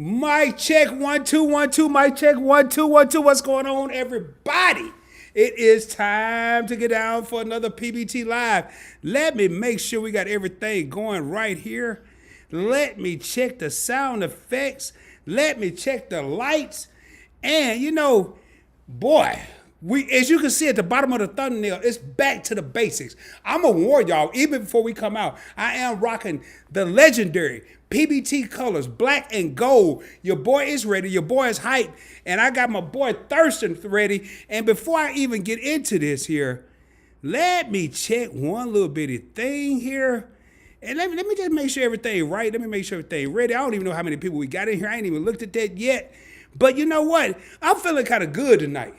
Mic check 1 2 1 2. Mic check 1 2 1 2. What's going on, everybody? It is time to get down for another PBT Live. Let me make sure we got everything going right here. Let me check the sound effects. Let me check the lights. And you know, boy, as you can see at the bottom of the thumbnail, it's back to the basics. I'm gonna warn y'all, even before we come out, I am rocking the legendary PBT colors, black and gold. Your boy is ready. Your boy is hyped. And I got my boy Thurston ready. And before I even get into this here, let me check one little bitty thing here. And let me just make sure everything right. Let me make sure everything ready. I don't even know how many people we got in here. I ain't even looked at that yet. But you know what? I'm feeling kind of good tonight.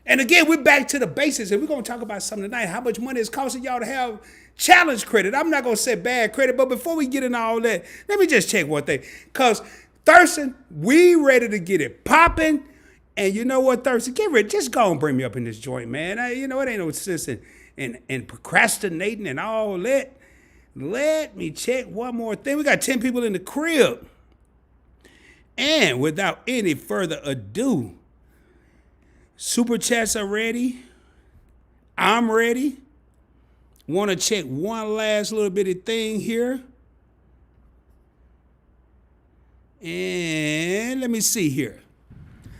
And again, we're back to the basics, and we're going to talk about something tonight, how much money it's costing y'all to have challenge credit. I'm not going to say bad credit, but before we get into all that, let me just check one thing. Because, Thurston, we ready to get it popping. And you know what, Thurston? Get ready. Just go and bring me up in this joint, man. You know, it ain't no sense in procrastinating and all that. Let me check one more thing. We got 10 people in the crib. And without any further ado, Super chats are ready. I'm ready. Want to check one last little bitty thing here. And let me see here.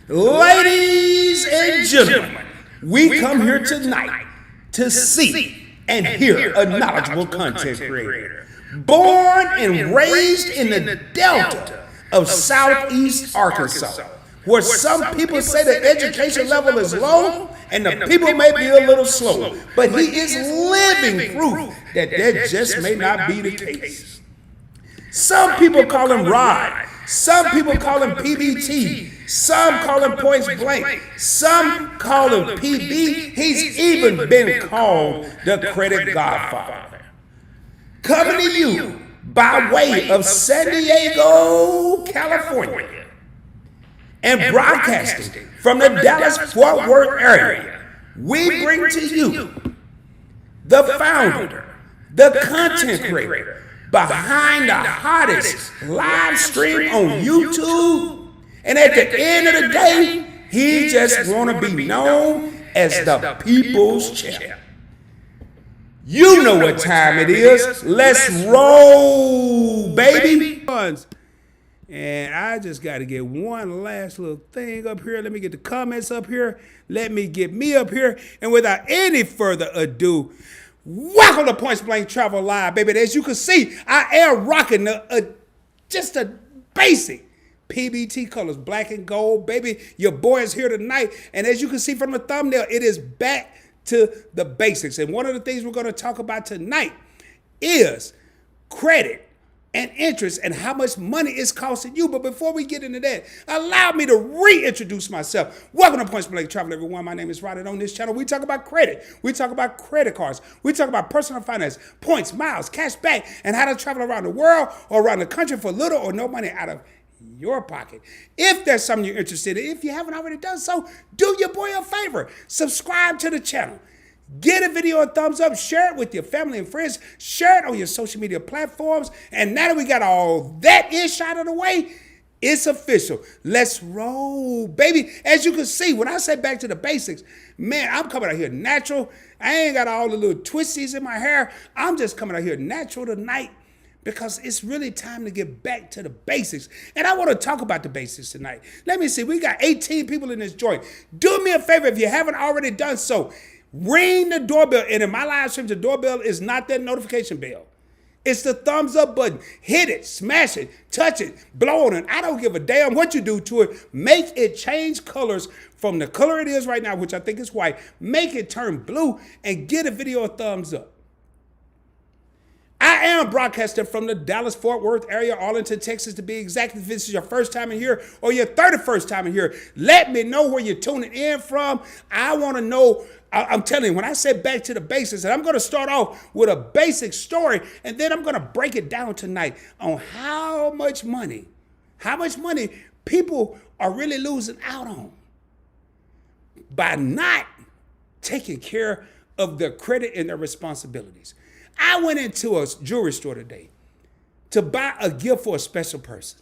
Ladies and gentlemen, we come here tonight to see and hear a knowledgeable content creator. Born and raised in the Delta of Southeast Arkansas, where some people say the education level is low and the people may be a little slow, but he is living proof that that just may not be the case. Some people call him Rod, some people call him PBT, some call him Points Blank, some call him PB. He's even been called the Credit Godfather. Coming to you by way of San Diego, California, and broadcasting from the Dallas-Fort Worth area, we bring to you the founder, the content creator behind the hottest live stream on YouTube. And at the end of the day, he just want to be known as the People's Champ. You know what time it is. Let's roll, baby. And I just got to get one last little thing up here. Let me get the comments up here. Let me get me up here. And without any further ado, welcome to Points Blank Travel Live, baby. As you can see, I am rocking just a basic PBT colors, black and gold, baby. Your boy is here tonight. And as you can see from the thumbnail, it is back to the basics. And one of the things we're going to talk about tonight is credit and interest and how much money it's costing you. But before we get into that, allow me to reintroduce myself. Welcome to Points Blank Travel, everyone. My name is Rod, and on this channel, we talk about credit. We talk about credit cards. We talk about personal finance, points, miles, cash back, and how to travel around the world or around the country for little or no money out of your pocket. If there's something you're interested in, if you haven't already done so, do your boy a favor. Subscribe to the channel. Get a video a thumbs up, share it with your family and friends, share it on your social media platforms. And now that we got all that ish out of the way, it's official. Let's roll, baby. As you can see, when I say back to the basics, man, I'm coming out here natural. I ain't got all the little twisties in my hair. I'm just coming out here natural tonight because it's really time to get back to the basics. And I want to talk about the basics tonight. Let me see. We got 18 people in this joint. Do me a favor if you haven't already done so. Ring the doorbell. And in my live stream, the doorbell is not that notification bell. It's the thumbs up button. Hit it, smash it, touch it, blow on it. I don't give a damn what you do to it. Make it change colors from the color it is right now, which I think is white. Make it turn blue and get a video a thumbs up. I am broadcasting from the Dallas-Fort Worth area, Arlington, Texas, to be exact. If this is your first time in here or your 31st time in here, let me know where you're tuning in from. I want to know. I'm telling you, when I say back to the basics, and I'm going to start off with a basic story, and then I'm going to break it down tonight on how much money people are really losing out on by not taking care of their credit and their responsibilities. I went into a jewelry store today to buy a gift for a special person.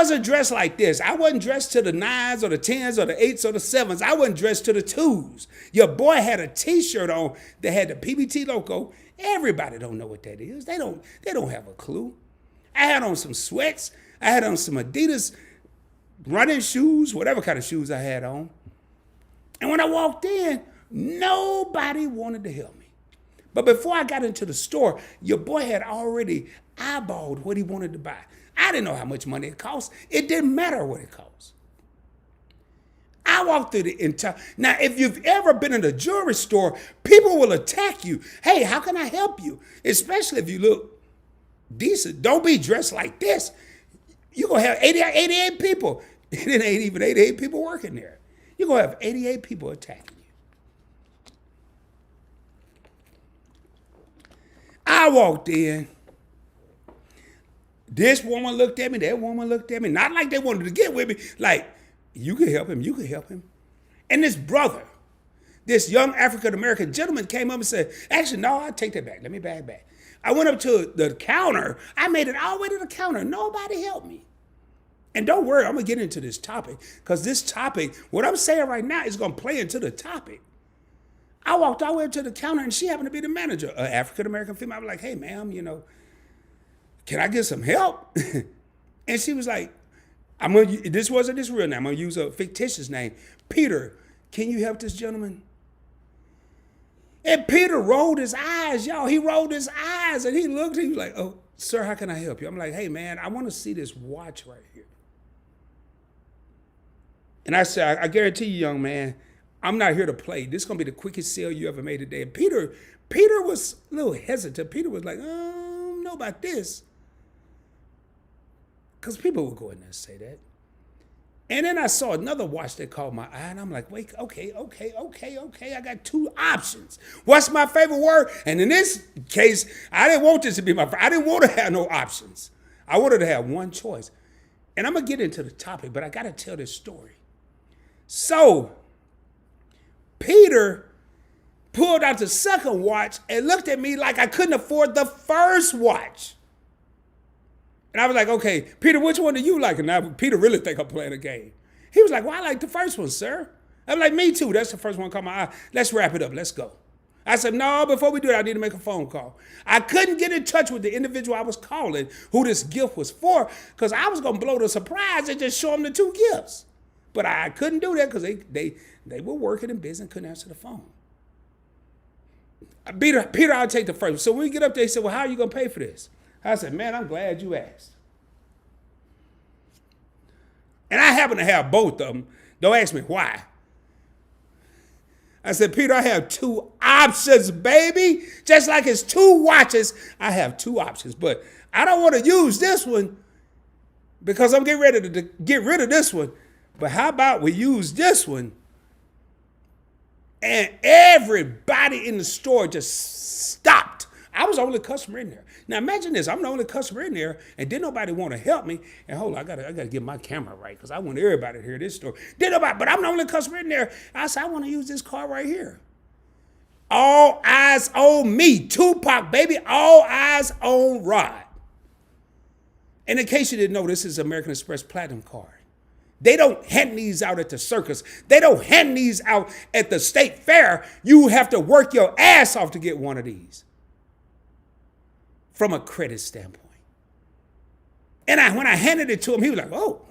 wasn't dressed like this. I wasn't dressed to the 9s or the 10s or the 8s or the 7s. I wasn't dressed to the 2s. Your boy had a t-shirt on that had the PBT logo. Everybody don't know what that is. They don't have a clue. I had on some sweats. I had on some Adidas running shoes, whatever kind of shoes I had on. And when I walked in, nobody wanted to help me. But before I got into the store, your boy had already eyeballed what he wanted to buy. I didn't know how much money it cost. It didn't matter what it cost. I walked through the entire... Now, if you've ever been in a jewelry store, people will attack you. Hey, how can I help you? Especially if you look decent. Don't be dressed like this. You're going to have 88 people. It ain't even 88 people working there. You're going to have 88 people attacking you. I walked in. This woman looked at me. That woman looked at me. Not like they wanted to get with me. Like, you could help him. You could help him. And this brother, this young African-American gentleman came up and said, actually, no, I'll take that back. Let me bag back. I went up to the counter. I made it all the way to the counter. Nobody helped me. And don't worry, I'm going to get into this topic because this topic, what I'm saying right now is going to play into the topic. I walked all the way up to the counter and she happened to be the manager, an African-American female. I was like, hey, ma'am, can I get some help? And she was like, this wasn't his real name. I'm going to use a fictitious name. Peter, can you help this gentleman? And Peter rolled his eyes, y'all. He rolled his eyes and he looked, he was like, oh, sir, how can I help you? I'm like, hey, man, I want to see this watch right here. And I said, I guarantee you, young man, I'm not here to play. This is going to be the quickest sale you ever made today. And Peter was a little hesitant. Peter was like, I don't know about this. Because people would go in there and say that. And then I saw another watch that caught my eye, and I'm like, wait, okay. I got two options. What's my favorite word? And in this case, I didn't want this to be I didn't want to have no options. I wanted to have one choice. And I'm going to get into the topic, but I got to tell this story. So, Peter pulled out the second watch and looked at me like I couldn't afford the first watch. And I was like, okay, Peter, which one do you like? And now Peter really think I'm playing a game. He was like, well, I like the first one, sir. I'm like, me too. That's the first one caught my eye. Let's wrap it up. Let's go. I said, no, before we do that, I need to make a phone call. I couldn't get in touch with the individual I was calling who this gift was for because I was going to blow the surprise and just show them the two gifts. But I couldn't do that because they were working and busy and couldn't answer the phone. Peter, I'll take the first one. So when we get up there, he said, well, how are you going to pay for this? I said, man, I'm glad you asked. And I happen to have both of them. Don't ask me why. I said, Peter, I have two options, baby. Just like it's two watches, I have two options. But I don't want to use this one because I'm getting ready to get rid of this one. But how about we use this one? And everybody in the store just stopped. I was the only customer in there. Now imagine this, I'm the only customer in there and didn't nobody want to help me. And hold on, I gotta get my camera right because I want everybody to hear this story. Didn't nobody, but I'm the only customer in there. I said, I want to use this card right here. All eyes on me, Tupac, baby, all eyes on Rod. And in case you didn't know, this is American Express Platinum card. They don't hand these out at the circus. They don't hand these out at the state fair. You have to work your ass off to get one of these from a credit standpoint. And when I handed it to him, he was like, oh,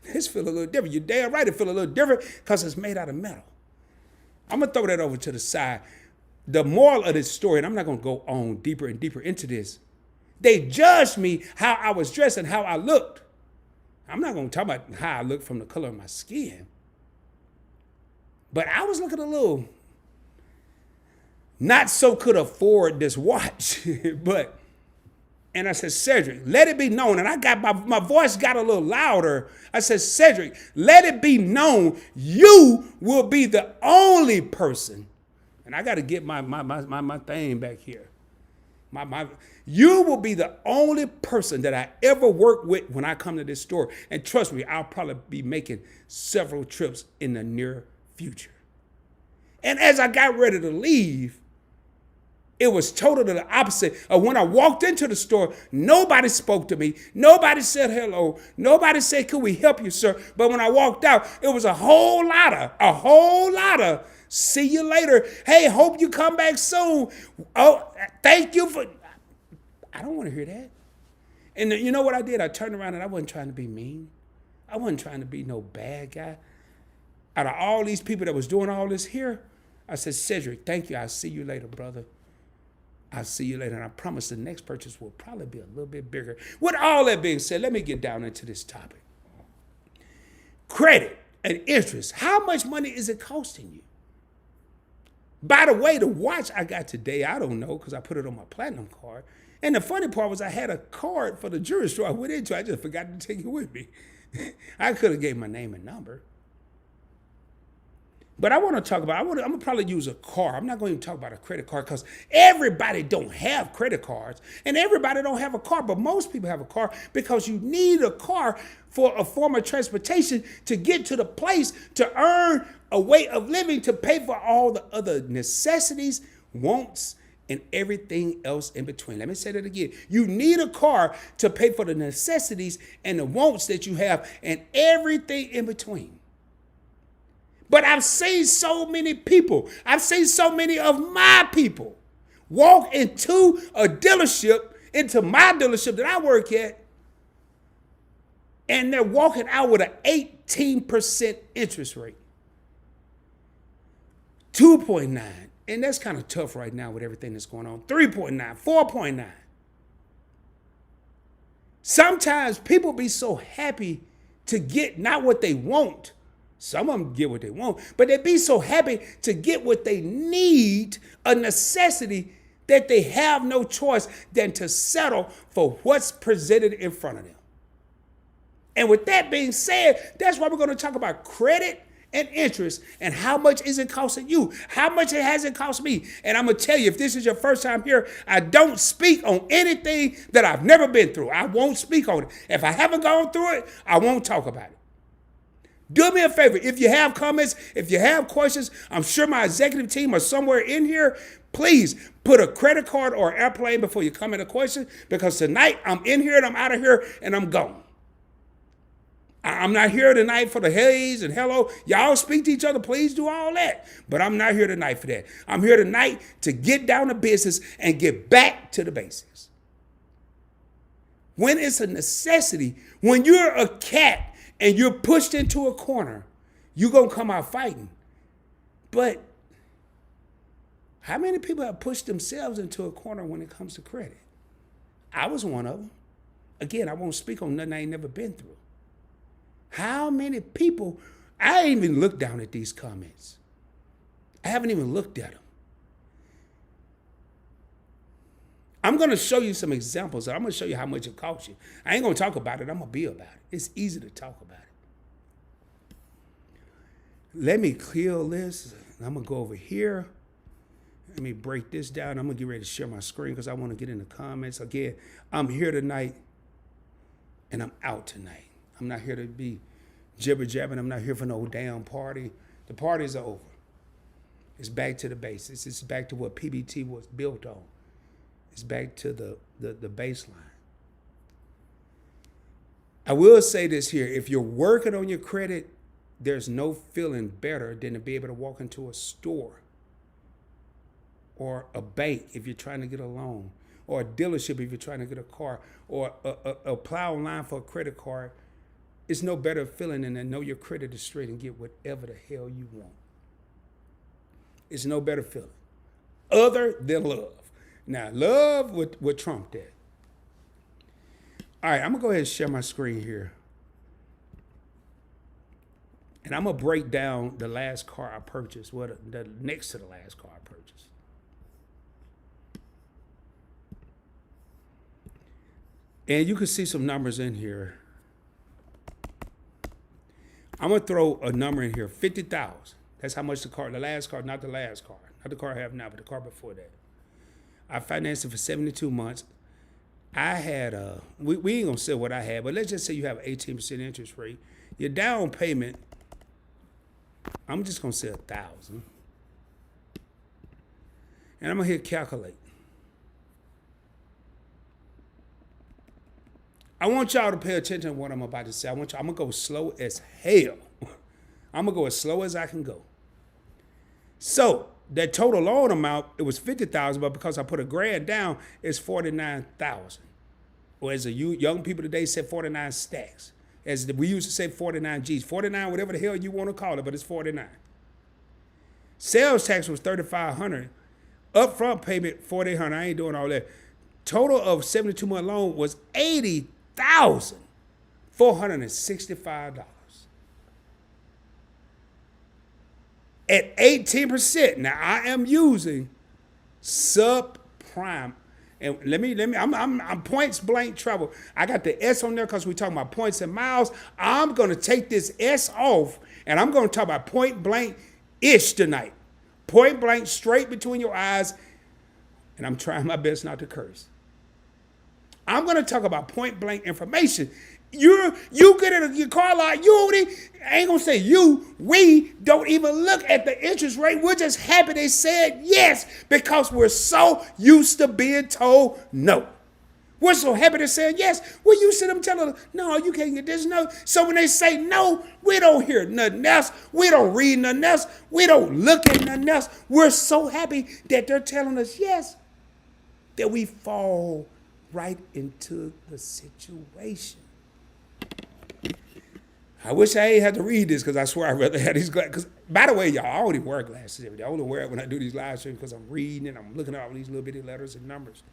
this feel a little different. You're damn right, it feel a little different because it's made out of metal. I'm going to throw that over to the side. The moral of this story, and I'm not going to go on deeper and deeper into this, they judged me how I was dressed and how I looked. I'm not going to talk about how I look from the color of my skin. But I was looking a little not so could afford this watch. And I said, Cedric, let it be known. And I got my voice got a little louder. I said, Cedric, let it be known you will be the only person. And I got to get my thing back here. You will be the only person that I ever work with when I come to this store. And trust me, I'll probably be making several trips in the near future. And as I got ready to leave, It was totally the opposite of when I walked into the store. Nobody spoke to me. Nobody said hello. Nobody said, could we help you, sir? But when I walked out, it was a whole lot of, see you later. Hey, hope you come back soon. Oh, thank you for, I don't want to hear that. And you know what I did? I turned around and I wasn't trying to be mean. I wasn't trying to be no bad guy. Out of all these people that was doing all this here, I said, Cedric, thank you. I'll see you later, brother. I'll see you later. And I promise the next purchase will probably be a little bit bigger. With all that being said, let me get down into this topic. Credit and interest. How much money is it costing you? By the way, the watch I got today, I don't know because I put it on my platinum card. And the funny part was I had a card for the jewelry store I went into. I just forgot to take it with me. I could have gave my name and number. But I want to talk about, I'm going to probably use a car. I'm not going to even talk about a credit card because everybody don't have credit cards and everybody don't have a car, but most people have a car because you need a car for a form of transportation to get to the place to earn a way of living, to pay for all the other necessities, wants, and everything else in between. Let me say that again. You need a car to pay for the necessities and the wants that you have and everything in between. But I've seen so many people, I've seen so many of my people walk into a dealership, into my dealership that I work at, and they're walking out with an 18% interest rate. 2.9, and that's kind of tough right now with everything that's going on. 3.9, 4.9. Sometimes people be so happy to get not what they want. Some of them get what they want, but they be so happy to get what they need, a necessity, that they have no choice than to settle for what's presented in front of them. And with that being said, that's why we're going to talk about credit and interest and how much is it costing you? How much it has it cost me? And I'm going to tell you, if this is your first time here, I don't speak on anything that I've never been through. I won't speak on it. If I haven't gone through it, I won't talk about it. Do me a favor. If you have comments, if you have questions, I'm sure my executive team are somewhere in here. Please put a credit card or airplane before you come in a question, because tonight I'm in here and I'm out of here and I'm gone. I'm not here tonight for the heys and hello. Y'all speak to each other. Please do all that. But I'm not here tonight for that. I'm here tonight to get down to business and get back to the basics. When it's a necessity, when you're a cat and you're pushed into a corner, you're going to come out fighting. But how many people have pushed themselves into a corner when it comes to credit? I was one of them. Again, I won't speak on nothing I ain't never been through. How many people, I ain't even looked down at these comments. I haven't even looked at them. I'm going to show you some examples. I'm going to show you how much it costs you. I ain't going to talk about it. I'm going to be about it. It's easy to talk about it. Let me kill this. I'm going to go over here. Let me break this down. I'm going to get ready to share my screen because I want to get in the comments. Again, I'm here tonight and I'm out tonight. I'm not here to be jibber-jabbing. I'm not here for no damn party. The party's over. It's back to the basics. It's back to what PBT was built on. It's back to the baseline. I will say this here. If you're working on your credit, there's no feeling better than to be able to walk into a store or a bank if you're trying to get a loan, or a dealership if you're trying to get a car, or apply online for a credit card. It's no better feeling than to know your credit is straight and get whatever the hell you want. It's no better feeling other than love. Now, love would trump that. All right, I'm going to go ahead and share my screen here. And I'm going to break down the last car I purchased, the next to the last car I purchased. And you can see some numbers in here. I'm going to throw a number in here, 50,000. That's how much the last car, not the last car. Not the car I have now, but the car before that. I financed it for 72 months. I had, we ain't going to say what I had, but let's just say you have an 18% interest rate. Your down payment, I'm just going to say 1,000. And I'm going to hit calculate. I want y'all to pay attention to what I'm about to say. I'm going to go slow as hell. I'm going to go as slow as I can go. So that total loan amount, it was $50,000, but because I put $1,000 down, it's $49,000. Or as young people today say, 49 stacks. As we used to say, 49 G's. 49, whatever the hell you want to call it, but it's 49. Sales tax was $3,500. Upfront payment, $4,800. I ain't doing all that. Total of 72-month loan was $80,465. At 18%. Now I am using subprime. And I'm points blank travel. I got the S on there because we're talking about points and miles. I'm going to take this S off and I'm going to talk about point blank-ish tonight. Point blank, straight between your eyes. And I'm trying my best not to curse. I'm going to talk about point blank information. You get in your car lot, I ain't going to say we don't even look at the interest rate. We're just happy they said yes because we're so used to being told no. We're so happy they said yes. We're used to them telling us, no, you can't get this, no. So when they say no, we don't hear nothing else. We don't read nothing else. We don't look at nothing else. We're so happy that they're telling us yes that we fall right into the situation. I wish I ain't had to read this because I swear I'd rather have these glasses. By the way, y'all, I only wear glasses every day. I only wear it when I do these live streams because I'm reading and I'm looking at all these little bitty letters and numbers.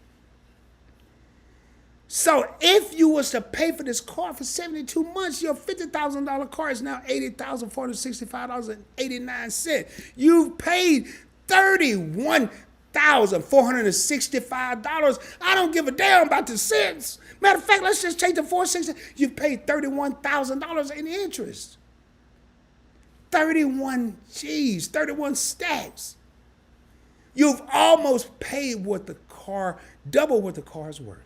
So if you was to pay for this car for 72 months, your $50,000 car is now $80,465.89. You've paid $31,465. I don't give a damn about the cents. Matter of fact, let's just take the $460. You've paid $31,000 in interest. 31 G's, 31 stacks. You've almost paid what the car, double what the car's worth.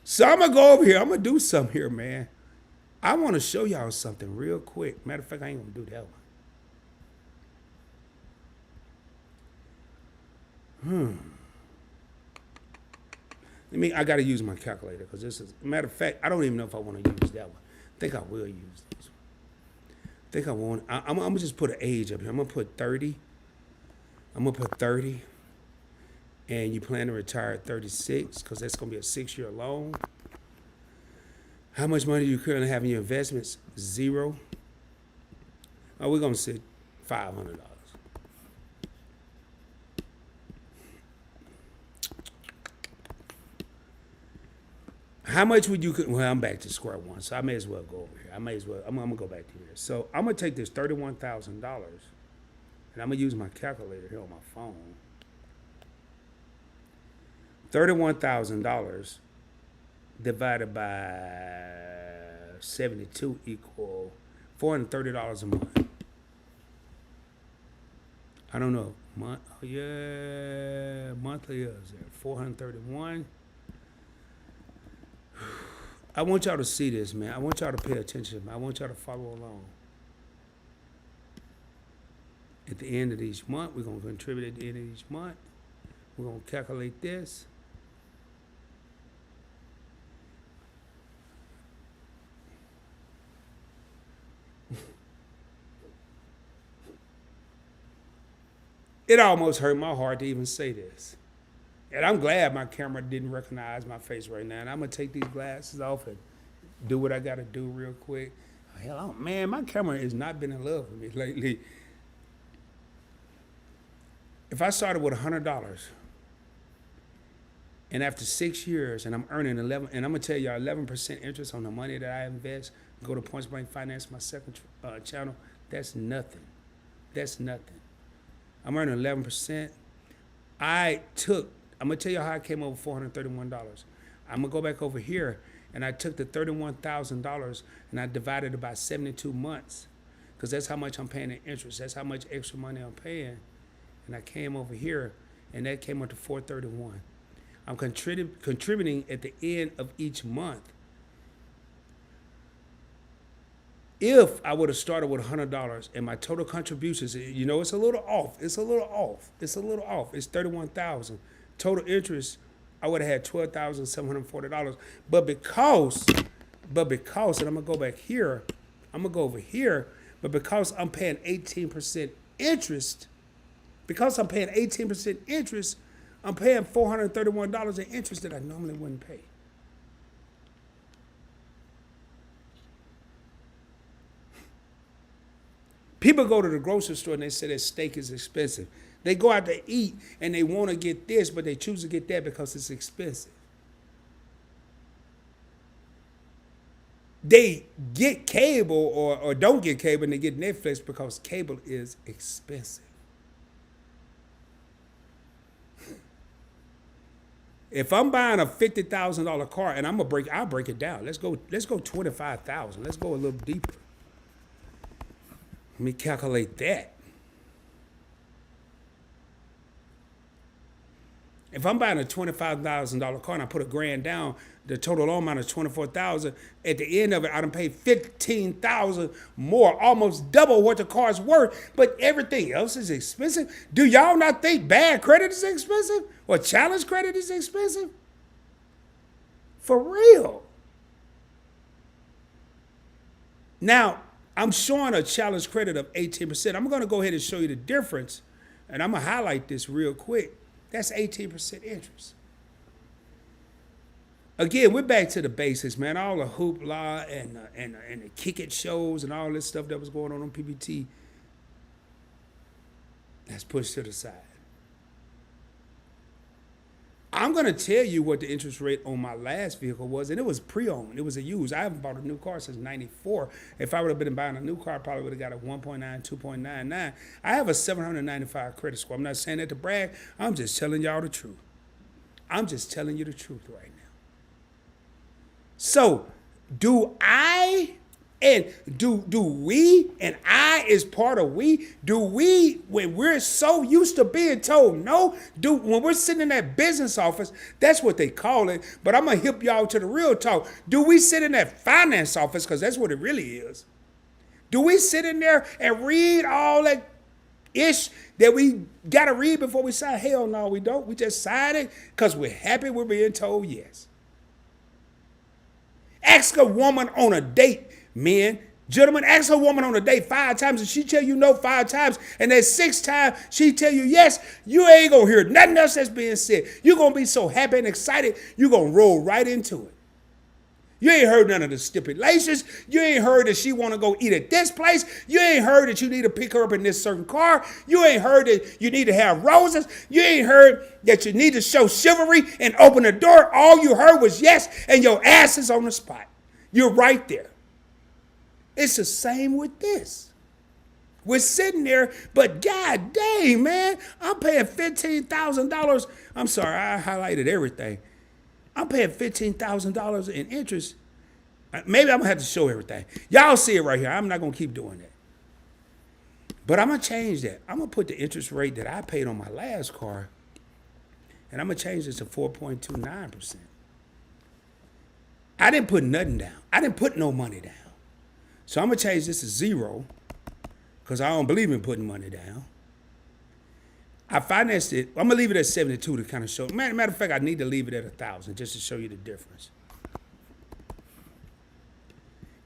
So I'm going to go over here. I'm going to do something here, man. I want to show y'all something real quick. Matter of fact, I ain't going to do that one. I got to use my calculator because this is, matter of fact, I don't even know if I want to use that one. I think I will use this one. I'm going to just put an age up here. I'm going to put 30. And you plan to retire at 36 because that's going to be a 6-year loan. How much money do you currently have in your investments? 0. Oh, we're going to say $500. How much would you, well, I'm back to square one, so I may as well go over here. I'm going to go back to here. So I'm going to take this $31,000, and I'm going to use my calculator here on my phone. $31,000 divided by 72 equal $430 a month. I don't know. Monthly is there. 431. I want y'all to see this, man. I want y'all to pay attention. I want y'all to follow along. At the end of each month, we're going to contribute at the end of each month. We're going to calculate this. It almost hurt my heart to even say this. And I'm glad my camera didn't recognize my face right now. And I'm going to take these glasses off and do what I got to do real quick. Hell, man, my camera has not been in love with me lately. If I started with $100, and after 6 years, and I'm earning 11, and I'm going to tell y'all 11% interest on the money that I invest, go to Points Blank Finance, my second channel, that's nothing. That's nothing. I'm earning 11%. I'm going to tell you how I came over $431. I'm going to go back over here, and I took the $31,000, and I divided it by 72 months, because that's how much I'm paying in interest. That's how much extra money I'm paying. And I came over here, and that came up to $431. I'm contributing at the end of each month. If I would have started with $100 and my total contributions, you know, it's a little off. It's $31,000. Total interest I would have had $12,740. But because, and I'm gonna go back here, I'm gonna go over here, but because I'm paying 18% interest, I'm paying $431 in interest that I normally wouldn't pay. People go to the grocery store and they say that steak is expensive. They go out to eat and they want to get this, but they choose to get that because it's expensive. They get cable or don't get cable and they get Netflix because cable is expensive. If I'm buying a $50,000 car and I'll break it down. Let's go $25,000. Let's go a little deeper. Let me calculate that. If I'm buying a $25,000 car and I put $1,000 down, the total amount is $24,000. At the end of it, I done paid $15,000 more, almost double what the car's worth. But everything else is expensive. Do y'all not think bad credit is expensive or challenge credit is expensive? For real. Now, I'm showing a challenge credit of 18%. I'm going to go ahead and show you the difference, and I'm going to highlight this real quick. That's 18% interest. Again, we're back to the basics, man. All the hoopla and the kick it shows and all this stuff that was going on PBT, that's pushed to the side. I'm going to tell you what the interest rate on my last vehicle was, and it was pre-owned. It was a used. I haven't bought a new car since 94. If I would have been buying a new car, I probably would have got a 1.9, 2.99. I have a 795 credit score. I'm not saying that to brag. I'm just telling y'all the truth. I'm just telling you the truth right now. So, do I and do we, and I is part of we, do we, when we're so used to being told no, when we're sitting in that business office, that's what they call it, but I'm going to hip y'all to the real talk. Do we sit in that finance office, because that's what it really is? Do we sit in there and read all that ish that we got to read before we sign? Hell no, we don't. We just sign it because we're happy we're being told yes. Ask a woman on a date, men, gentlemen, ask a woman on a date 5 times and she tell you no 5 times, and that 6th time she tell you yes, you ain't gonna hear nothing else that's being said. You're gonna be so happy and excited, you're gonna roll right into it. You ain't heard none of the stipulations. You ain't heard that she want to go eat at this place. You ain't heard that you need to pick her up in this certain car. You ain't heard that you need to have roses. You ain't heard that you need to show chivalry and open the door. All you heard was yes, and your ass is on the spot. You're right there. It's the same with this. We're sitting there, but god dang, man, I'm paying $15,000. I'm sorry, I highlighted everything. I'm paying $15,000 in interest. Maybe I'm going to have to show everything. Y'all see it right here. I'm not going to keep doing that. But I'm going to change that. I'm going to put the interest rate that I paid on my last car, and I'm going to change this to 4.29%. I didn't put nothing down. I didn't put no money down. So I'm going to change this to 0 because I don't believe in putting money down. I financed it. I'm going to leave it at 72 to kind of show. Matter of fact, I need to leave it at 1,000 just to show you the difference.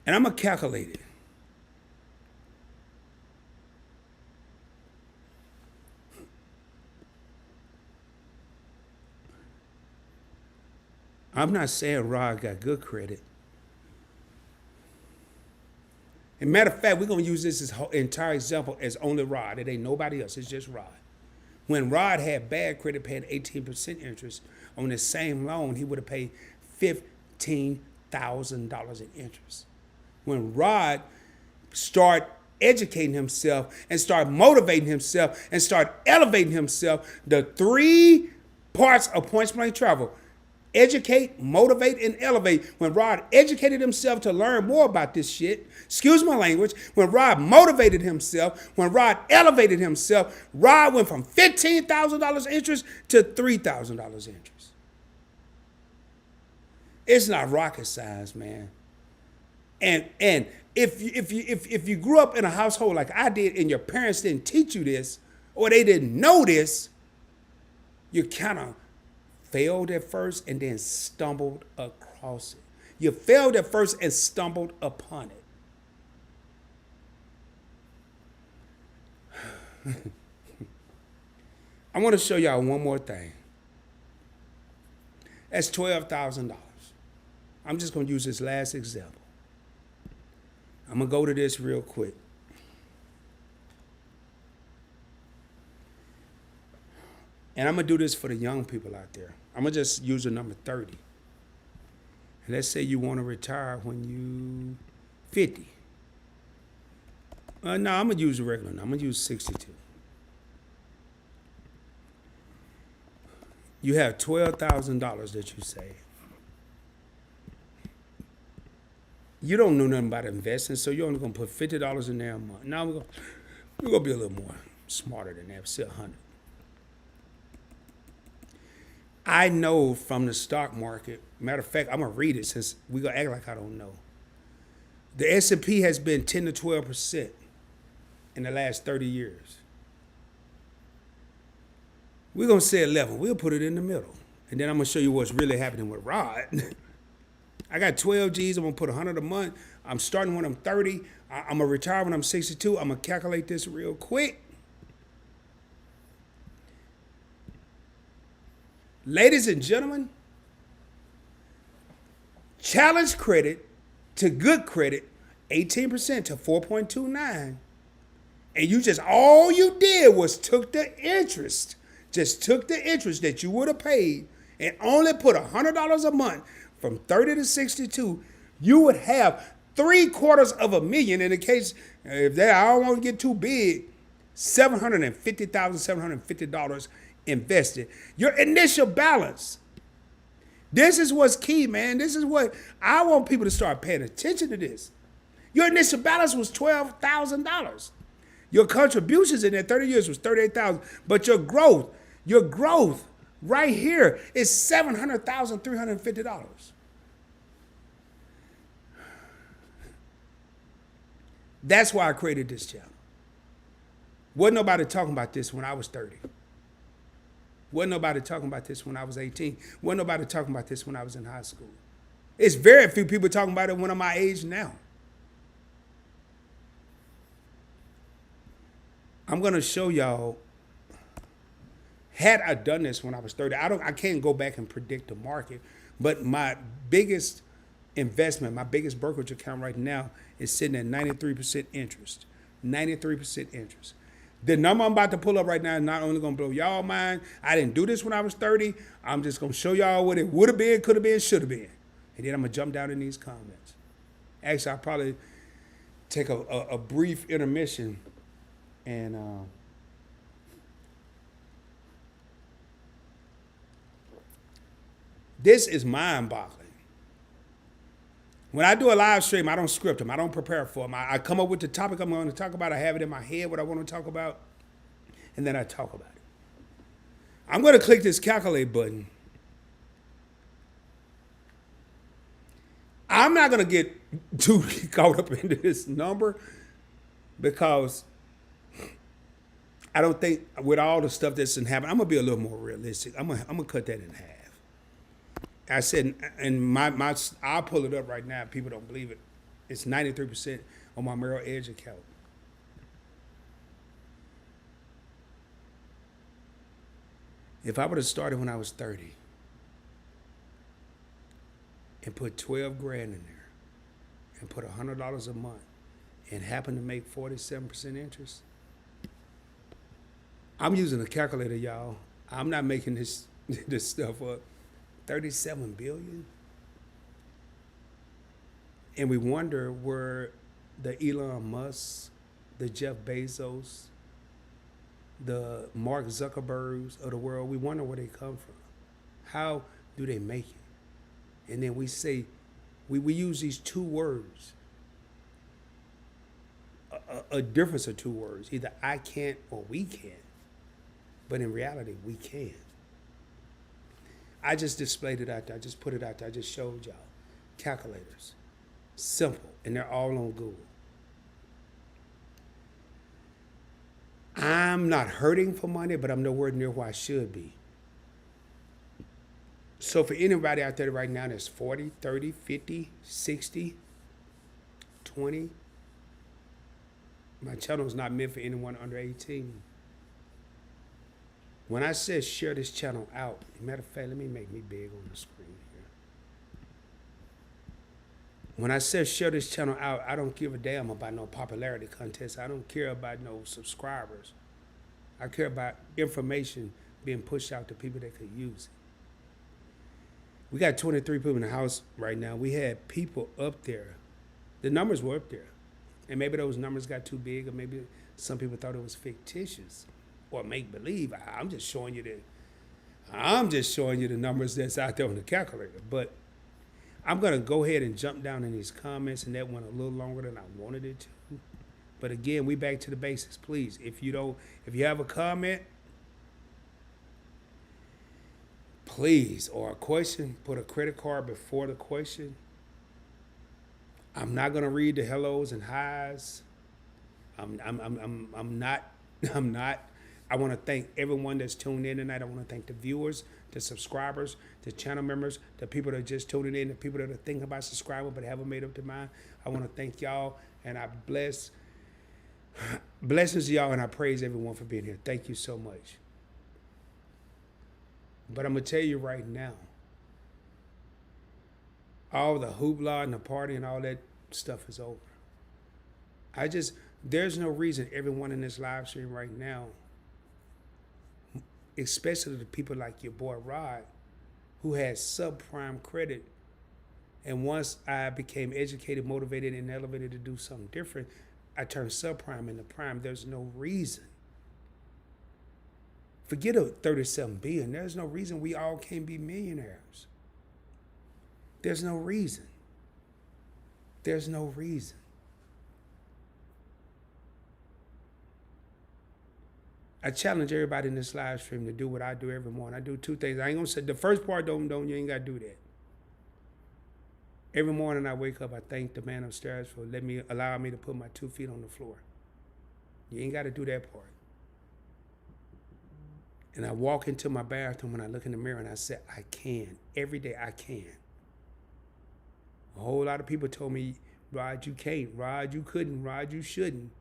And I'm going to calculate it. I'm not saying Rod got good credit. And matter of fact, we're going to use this entire example as only Rod. It ain't nobody else. It's just Rod. When Rod had bad credit, paying 18% interest on the same loan, he would have paid $15,000 in interest. When Rod started educating himself and started motivating himself and started elevating himself, the 3 parts of Point Blank Travel: educate, motivate, and elevate. When Rod educated himself to learn more about this shit, excuse my language, when Rod motivated himself, when Rod elevated himself, Rod went from $15,000 interest to $3,000 interest. It's not rocket science, man. And if you grew up in a household like I did and your parents didn't teach you this, or they didn't know this, you're kind of failed at first and then stumbled across it. You failed at first and stumbled upon it. I want to show y'all one more thing. That's $12,000. I'm just going to use this last example. I'm going to go to this real quick. And I'm going to do this for the young people out there. I'm going to just use the number 30. And let's say you want to retire when you 50. No, I'm going to use the regular number. I'm going to use 62. You have $12,000 that you save. You don't know nothing about investing, so you're only going to put $50 in there a month. Now we're going to be a little more smarter than that, still 100. I know from the stock market, matter of fact, I'm going to read it since we're going to act like I don't know. The S&P has been 10 to 12% in the last 30 years. We're going to say 11. We'll put it in the middle. And then I'm going to show you what's really happening with Rod. I got 12 G's. I'm going to put 100 a month. I'm starting when I'm 30. I'm going to retire when I'm 62. I'm going to calculate this real quick. Ladies and gentlemen, challenge credit to good credit, 18% to 4.29. And you just, all you did was took the interest. Just took the interest that you would have paid and only put $100 a month from 30 to 62, you would have $750,000 in the case, if that, I don't want to get too big, $750,750 invested. Your initial balance. This is what's key, man. This is what I want people to start paying attention to this. Your initial balance was $12,000. Your contributions in that 30 years was $38,000, but your growth right here is $700,350. That's why I created this channel. Wasn't nobody talking about this when I was 30. Wasn't nobody talking about this when I was 18. Wasn't nobody talking about this when I was in high school. It's very few people talking about it when I'm my age now. I'm going to show y'all, had I done this when I was 30, I can't go back and predict the market, but my biggest investment, my biggest brokerage account right now is sitting at 93% interest. 93% interest. The number I'm about to pull up right now is not only going to blow y'all mind. I didn't do this when I was 30. I'm just going to show y'all what it would have been, could have been, should have been. And then I'm going to jump down in these comments. Actually, I'll probably take a brief intermission and this is mind-boggling. When I do a live stream, I don't script them. I don't prepare for them. I come up with the topic I'm going to talk about. I have it in my head, what I want to talk about, and then I talk about it. I'm going to click this calculate button. I'm not going to get too caught up into this number because I don't think with all the stuff that's been happening, I'm going to be a little more realistic. I'm going to cut that in half. I said, and I'll pull it up right now. People don't believe it. It's 93% on my Merrill Edge account. If I would have started when I was 30 and put 12 grand in there and put $100 a month and happened to make 47% interest, I'm using a calculator, y'all. I'm not making this stuff up. 37 billion. And we wonder where the Elon Musk, the Jeff Bezos, the Mark Zuckerbergs of the world, we wonder where they come from. How do they make it? And then we say, we use these two words, a difference of two words. Either I can't or we can't. But in reality, we can. I just displayed it out there. I just put it out there. I just showed y'all. Calculators. Simple. And they're all on Google. I'm not hurting for money, but I'm nowhere near where I should be. So for anybody out there right now that's 40, 30, 50, 60, 20, my channel is not meant for anyone under 18. When I said share this channel out, matter of fact, let me make me big on the screen here. When I said share this channel out, I don't give a damn about no popularity contest. I don't care about no subscribers. I care about information being pushed out to people that could use it. We got 23 people in the house right now. We had people up there. The numbers were up there. And maybe those numbers got too big, or maybe some people thought it was fictitious or make-believe. I'm just showing you the numbers that's out there on the calculator. But I'm going to go ahead and jump down in these comments, and that went a little longer than I wanted it to. But again, we back to the basics. Please, if you have a comment, please, or a question, put a credit card before the question. I'm not gonna read the hellos and highs. I'm not. I want to thank everyone that's tuned in tonight. I want to thank the viewers, the subscribers, the channel members, the people that are just tuning in, the people that are thinking about subscribing but haven't made up their mind. I want to thank y'all, and I blessings to y'all, and I praise everyone for being here. Thank you so much. But I'm going to tell you right now, all the hoopla and the party and all that stuff is over. There's no reason everyone in this live stream right now, especially the people like your boy Rod, who has subprime credit, and once I became educated, motivated, and elevated to do something different, I turned subprime into prime. There's no reason. Forget a 37 billion. There's no reason we all can't be millionaires. There's no reason. There's no reason. I challenge everybody in this live stream to do what I do every morning. I do two things. I ain't gonna say the first part, you ain't gotta do that. Every morning I wake up, I thank the man upstairs for allowing me to put my 2 feet on the floor. You ain't gotta do that part. And I walk into my bathroom and I look in the mirror and I say, I can. Every day I can. A whole lot of people told me, Rod, you can't. Rod, you couldn't. Rod, you shouldn't.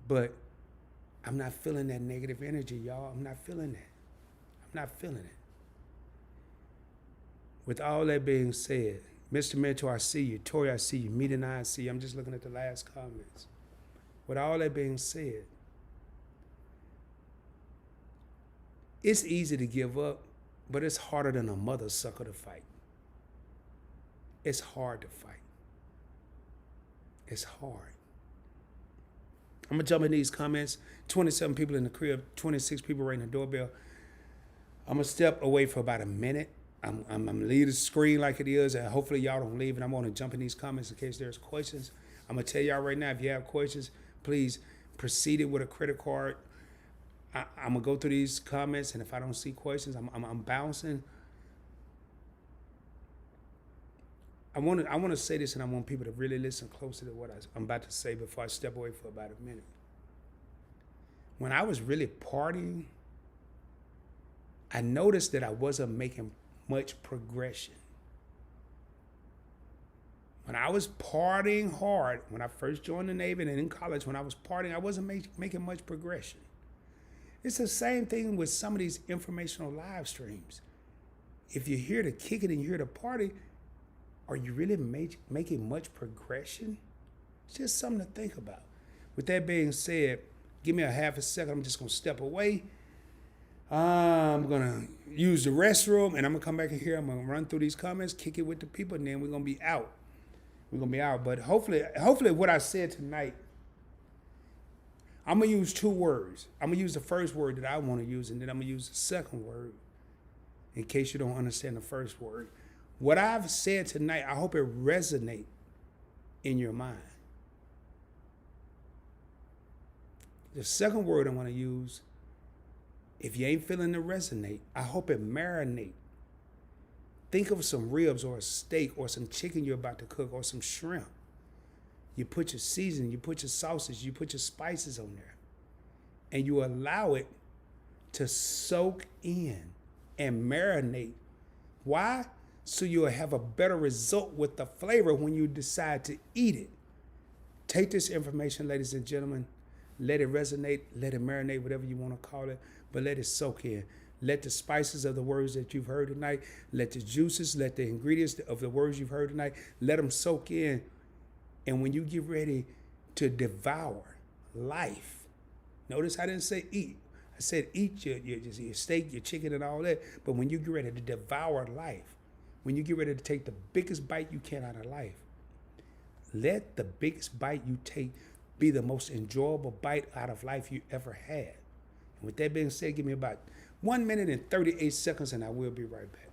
But I'm not feeling that negative energy, y'all. I'm not feeling that. I'm not feeling it. With all that being said, Mr. Mentor, I see you. Tori, I see you. Meet and I see you. I'm just looking at the last comments. With all that being said, it's easy to give up, but it's harder than a mother sucker to fight. It's hard to fight. It's hard. I'm going to jump in these comments. 27 people in the crib, 26 people ringing the doorbell. I'm going to step away for about a minute. I'm going to leave the screen like it is, and hopefully y'all don't leave, and I'm going to jump in these comments in case there's questions. I'm going to tell y'all right now, if you have questions, please proceed it with a credit card. I'm going to go through these comments, and if I don't see questions, I'm bouncing. I want to say this, and I want people to really listen closely to what I'm about to say before I step away for about a minute. When I was really partying, I noticed that I wasn't making much progression. When I was partying hard, when I first joined the Navy and in college, when I was partying, I wasn't making much progression. It's the same thing with some of these informational live streams. If you're here to kick it and you're here to party, are you really making much progression? It's just something to think about. With that being said, give me a half a second. I'm just going to step away. I'm going to use the restroom, and I'm going to come back in here. I'm going to run through these comments, kick it with the people, and then we're going to be out. We're going to be out. But hopefully what I said tonight, I'm going to use 2 words. I'm going to use the first word that I want to use, and then I'm going to use the second word in case you don't understand the first word. What I've said tonight, I hope it resonates in your mind. The second word I want to use, if you ain't feeling it resonate, I hope it marinate. Think of some ribs or a steak or some chicken you're about to cook or some shrimp. You put your seasoning, you put your sauces, you put your spices on there, and you allow it to soak in and marinate Why? So you'll have a better result with the flavor when you decide to eat it. Take this information, ladies and gentlemen. Let it resonate. Let it marinate, whatever you want to call it. But let it soak in. Let the spices of the words that you've heard tonight, let the juices, let the ingredients of the words you've heard tonight, let them soak in. And when you get ready to devour life, notice I didn't say eat. I said eat your steak, your chicken, and all that. But when you get ready to devour life, when you get ready to take the biggest bite you can out of life, let the biggest bite you take be the most enjoyable bite out of life you ever had. And with that being said, give me about 1 minute and 38 seconds, and I will be right back.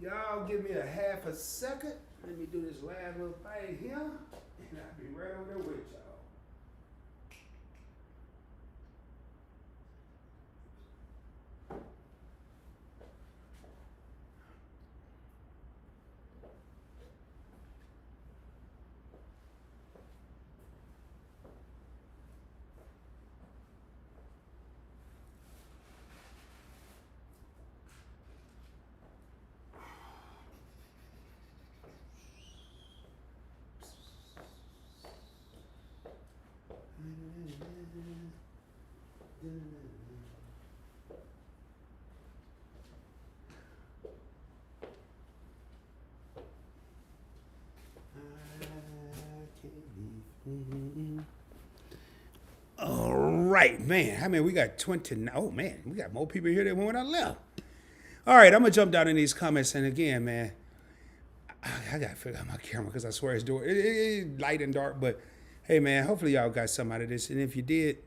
Y'all give me a half a second. Let me do this last little thing here, and I'll be right over there with y'all. All right, man. I mean, we got 20. Oh, man, we got more people here than when I left. All right, I'm going to jump down in these comments. And again, man, I got to figure out my camera because I swear it's doing it's light and dark. But, hey, man, hopefully y'all got something out of this. And if you did,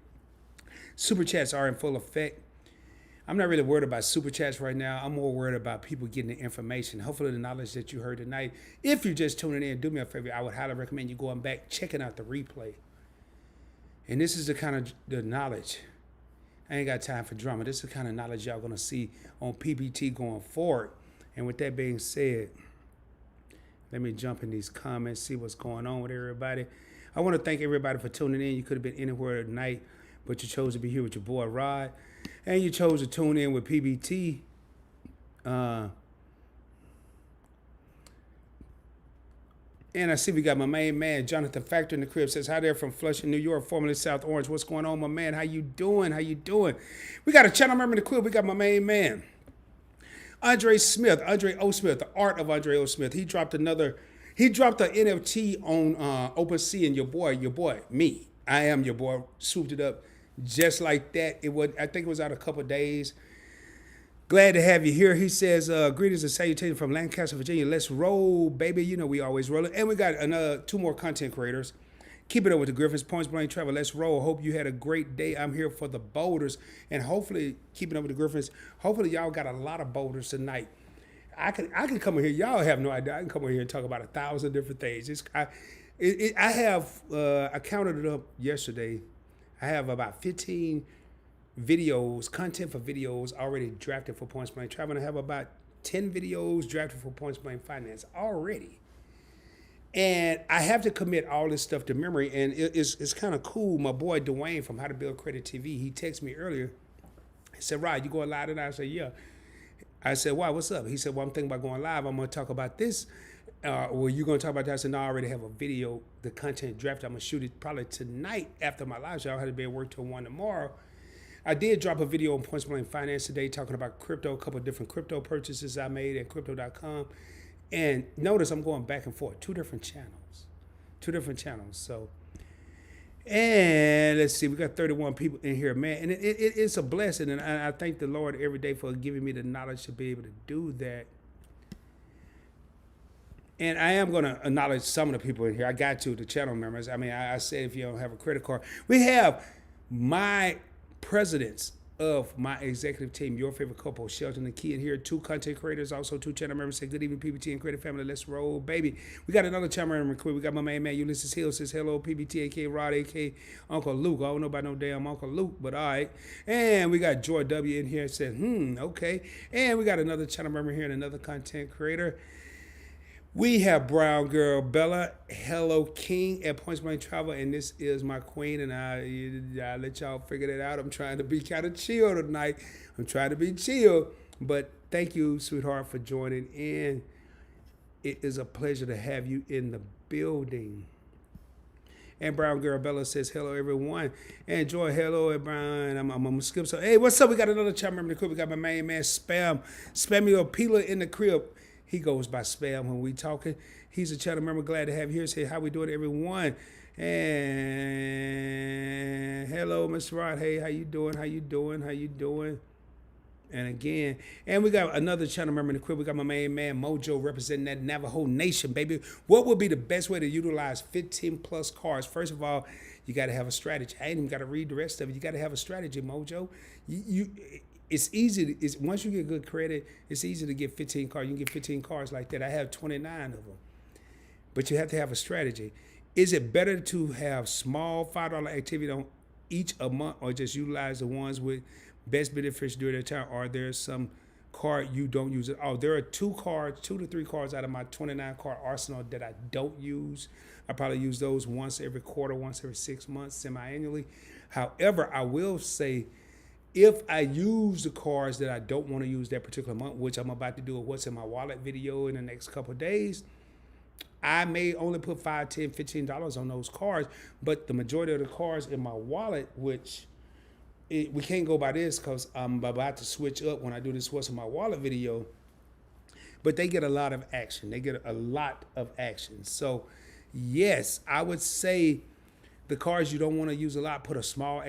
super chats are in full effect. I'm not really worried about super chats right now. I'm more worried about people getting the information. Hopefully the knowledge that you heard tonight. If you're just tuning in, do me a favor. I would highly recommend you going back, checking out the replay. And this is the kind of the knowledge. I ain't got time for drama. This is the kind of knowledge y'all going to see on PBT going forward. And with that being said, let me jump in these comments, see what's going on with everybody. I want to thank everybody for tuning in. You could have been anywhere tonight, but you chose to be here with your boy Rod. And you chose to tune in with PBT. And I see we got my main man, Jonathan Factor in the crib. Says, hi there from Flushing, New York, formerly South Orange. What's going on, my man? How you doing? How you doing? We got a channel member in the crib. We got my main man. Andre Smith, Andre O. Smith, the art of Andre O. Smith. He dropped an NFT on OpenSea, and your boy, me. I am your boy, swooped it up just like that. I think it was out a couple of days. Glad to have you here. He says, greetings and salutations from Lancaster, Virginia. Let's roll, baby. You know we always roll it. And we got another 2 more content creators. Keep it up with the Griffins. Points Blank Travel. Let's roll. Hope you had a great day. I'm here for the boulders. And hopefully, keeping up with the Griffins, hopefully y'all got a lot of boulders tonight. I can come in here. Y'all have no idea. I can come in here and talk about 1,000 different things. I counted it up yesterday. I have about 15 videos, content for videos already drafted for Points Blank Travel. And I have about 10 videos drafted for Points Blank Finance already. And I have to commit all this stuff to memory. And it's kind of cool. My boy Dwayne from How to Build Credit TV, he texted me earlier. He said, Rod, you going live tonight? I said, yeah. I said, why? What's up? He said, well, I'm thinking about going live. I'm going to talk about this. Well, you going to talk about that? I said, no, I already have a video, the content draft. I'm going to shoot it probably tonight after my live show. I had to be at work till 1 tomorrow. I did drop a video on Points Blank Finance today talking about crypto, a couple of different crypto purchases I made at crypto.com. And notice I'm going back and forth, 2 different channels. So, and let's see, we got 31 people in here, man. And it's a blessing. And I thank the Lord every day for giving me the knowledge to be able to do that. And I am going to acknowledge some of the people in here. I got to, the channel members. I mean, I said if you don't have a credit card. We have my presidents of my executive team, your favorite couple, Shelton and Key in here, 2 content creators, also 2 channel members. Say good evening, PBT and Credit Family. Let's roll, baby. We got another channel member. We got my main man, Ulysses Hill, says hello, PBT, aka Rod, aka Uncle Luke. I don't know about no damn Uncle Luke, but all right. And we got Joy W in here, said, okay. And we got another channel member here and another content creator. We have Brown Girl Bella, Hello King at Points Blank Travel, and this is my queen, and I let y'all figure that out. I'm trying to be kind of chill tonight. I'm trying to be chill, but thank you, sweetheart, for joining in. It is a pleasure to have you in the building. And Brown Girl Bella says, hello, everyone. And Joy, hello, Brown. I'm going to skip. So, hey, what's up? We got another chat member in the crib. We got my main man, Spammy Peeler in the crib. He goes by Spam when we talking. He's a channel member. Glad to have you here. Say, how we doing, everyone? And hello, Mr. Rod. Hey, how you doing? How you doing? And again, and we got another channel member in the crib. We got my main man, Mojo, representing that Navajo Nation, baby. What would be the best way to utilize 15 plus cars? First of all, you got to have a strategy. I ain't even got to read the rest of it. You got to have a strategy, Mojo. It's easy. Once you get good credit, it's easy to get 15 cars. You can get 15 cars like that. I have 29 of them. But you have to have a strategy. Is it better to have small $5 activity on each a month, or just utilize the ones with best benefits during that time? Or there's some card you don't use at all? There are 2 to 3 cards out of my 29 card arsenal that I don't use. I probably use those once every quarter, once every 6 months, semi-annually. However, I will say, if I use the cards that I don't want to use that particular month, which I'm about to do a What's in My Wallet video in the next couple of days, I may only put $5, $10, $15 on those cards, but the majority of the cards in my wallet, which we can't go by this because I'm about to switch up when I do this What's in My Wallet video, but they get a lot of action. So, yes, I would say the cards you don't want to use a lot, put a small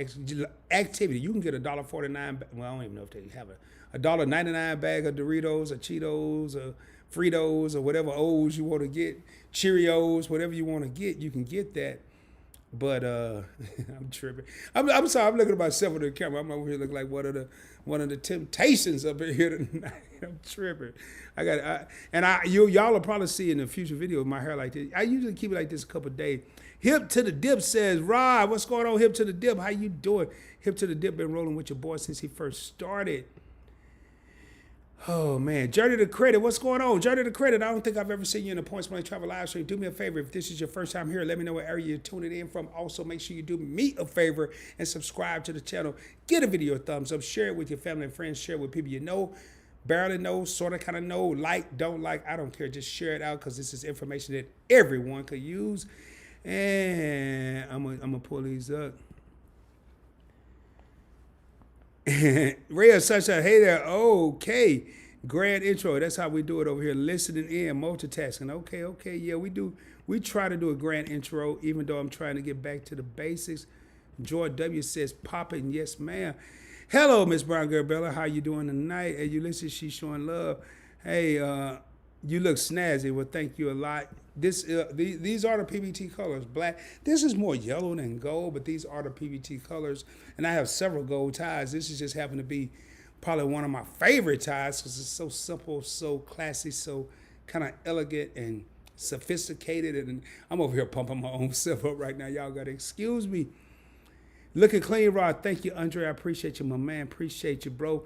activity. You can get $1.49. Well, I don't even know if they have a $1.99 bag of Doritos or Cheetos or Fritos or whatever O's you want to get, Cheerios, whatever you want to get, you can get that. But I'm tripping. I'm sorry. I'm looking at myself on the camera. I'm over here looking like one of the temptations up in here tonight. I'm tripping. Y'all will probably see in the future video my hair like this. I usually keep it like this a couple of days. Hip to the Dip says, Rod, what's going on? Hip to the Dip, how you doing? Hip to the Dip been rolling with your boy since he first started. Oh, man. Journey to Credit. What's going on? Journey to Credit. I don't think I've ever seen you in a Points Blank Travel live stream. Do me a favor. If this is your first time here, let me know what area you're tuning in from. Also, make sure you do me a favor and subscribe to the channel. Get a video a thumbs up. Share it with your family and friends. Share it with people you know, barely know, sort of kind of know, like, don't like. I don't care. Just share it out because this is information that everyone could use. And I'm gonna pull these up. Ray of Sunshine, hey there. Okay. Grand intro. That's how we do it over here. Listening in, multitasking. Okay. Yeah, we do. We try to do a grand intro, even though I'm trying to get back to the basics. Joy W says, popping, yes, ma'am. Hello, Miss Brown Girl Bella. How you doing tonight? Hey, Ulysses, she's showing love. Hey, you look snazzy. Well, thank you a lot. These are the PBT colors. Black. This is more yellow than gold, but these are the PBT colors. And I have several gold ties. This is just happened to be probably one of my favorite ties because it's so simple, so classy, so kind of elegant and sophisticated. And I'm over here pumping my own self up right now. Y'all got to excuse me. Looking clean, Rod. Thank you, Andre. I appreciate you, my man. Appreciate you, bro.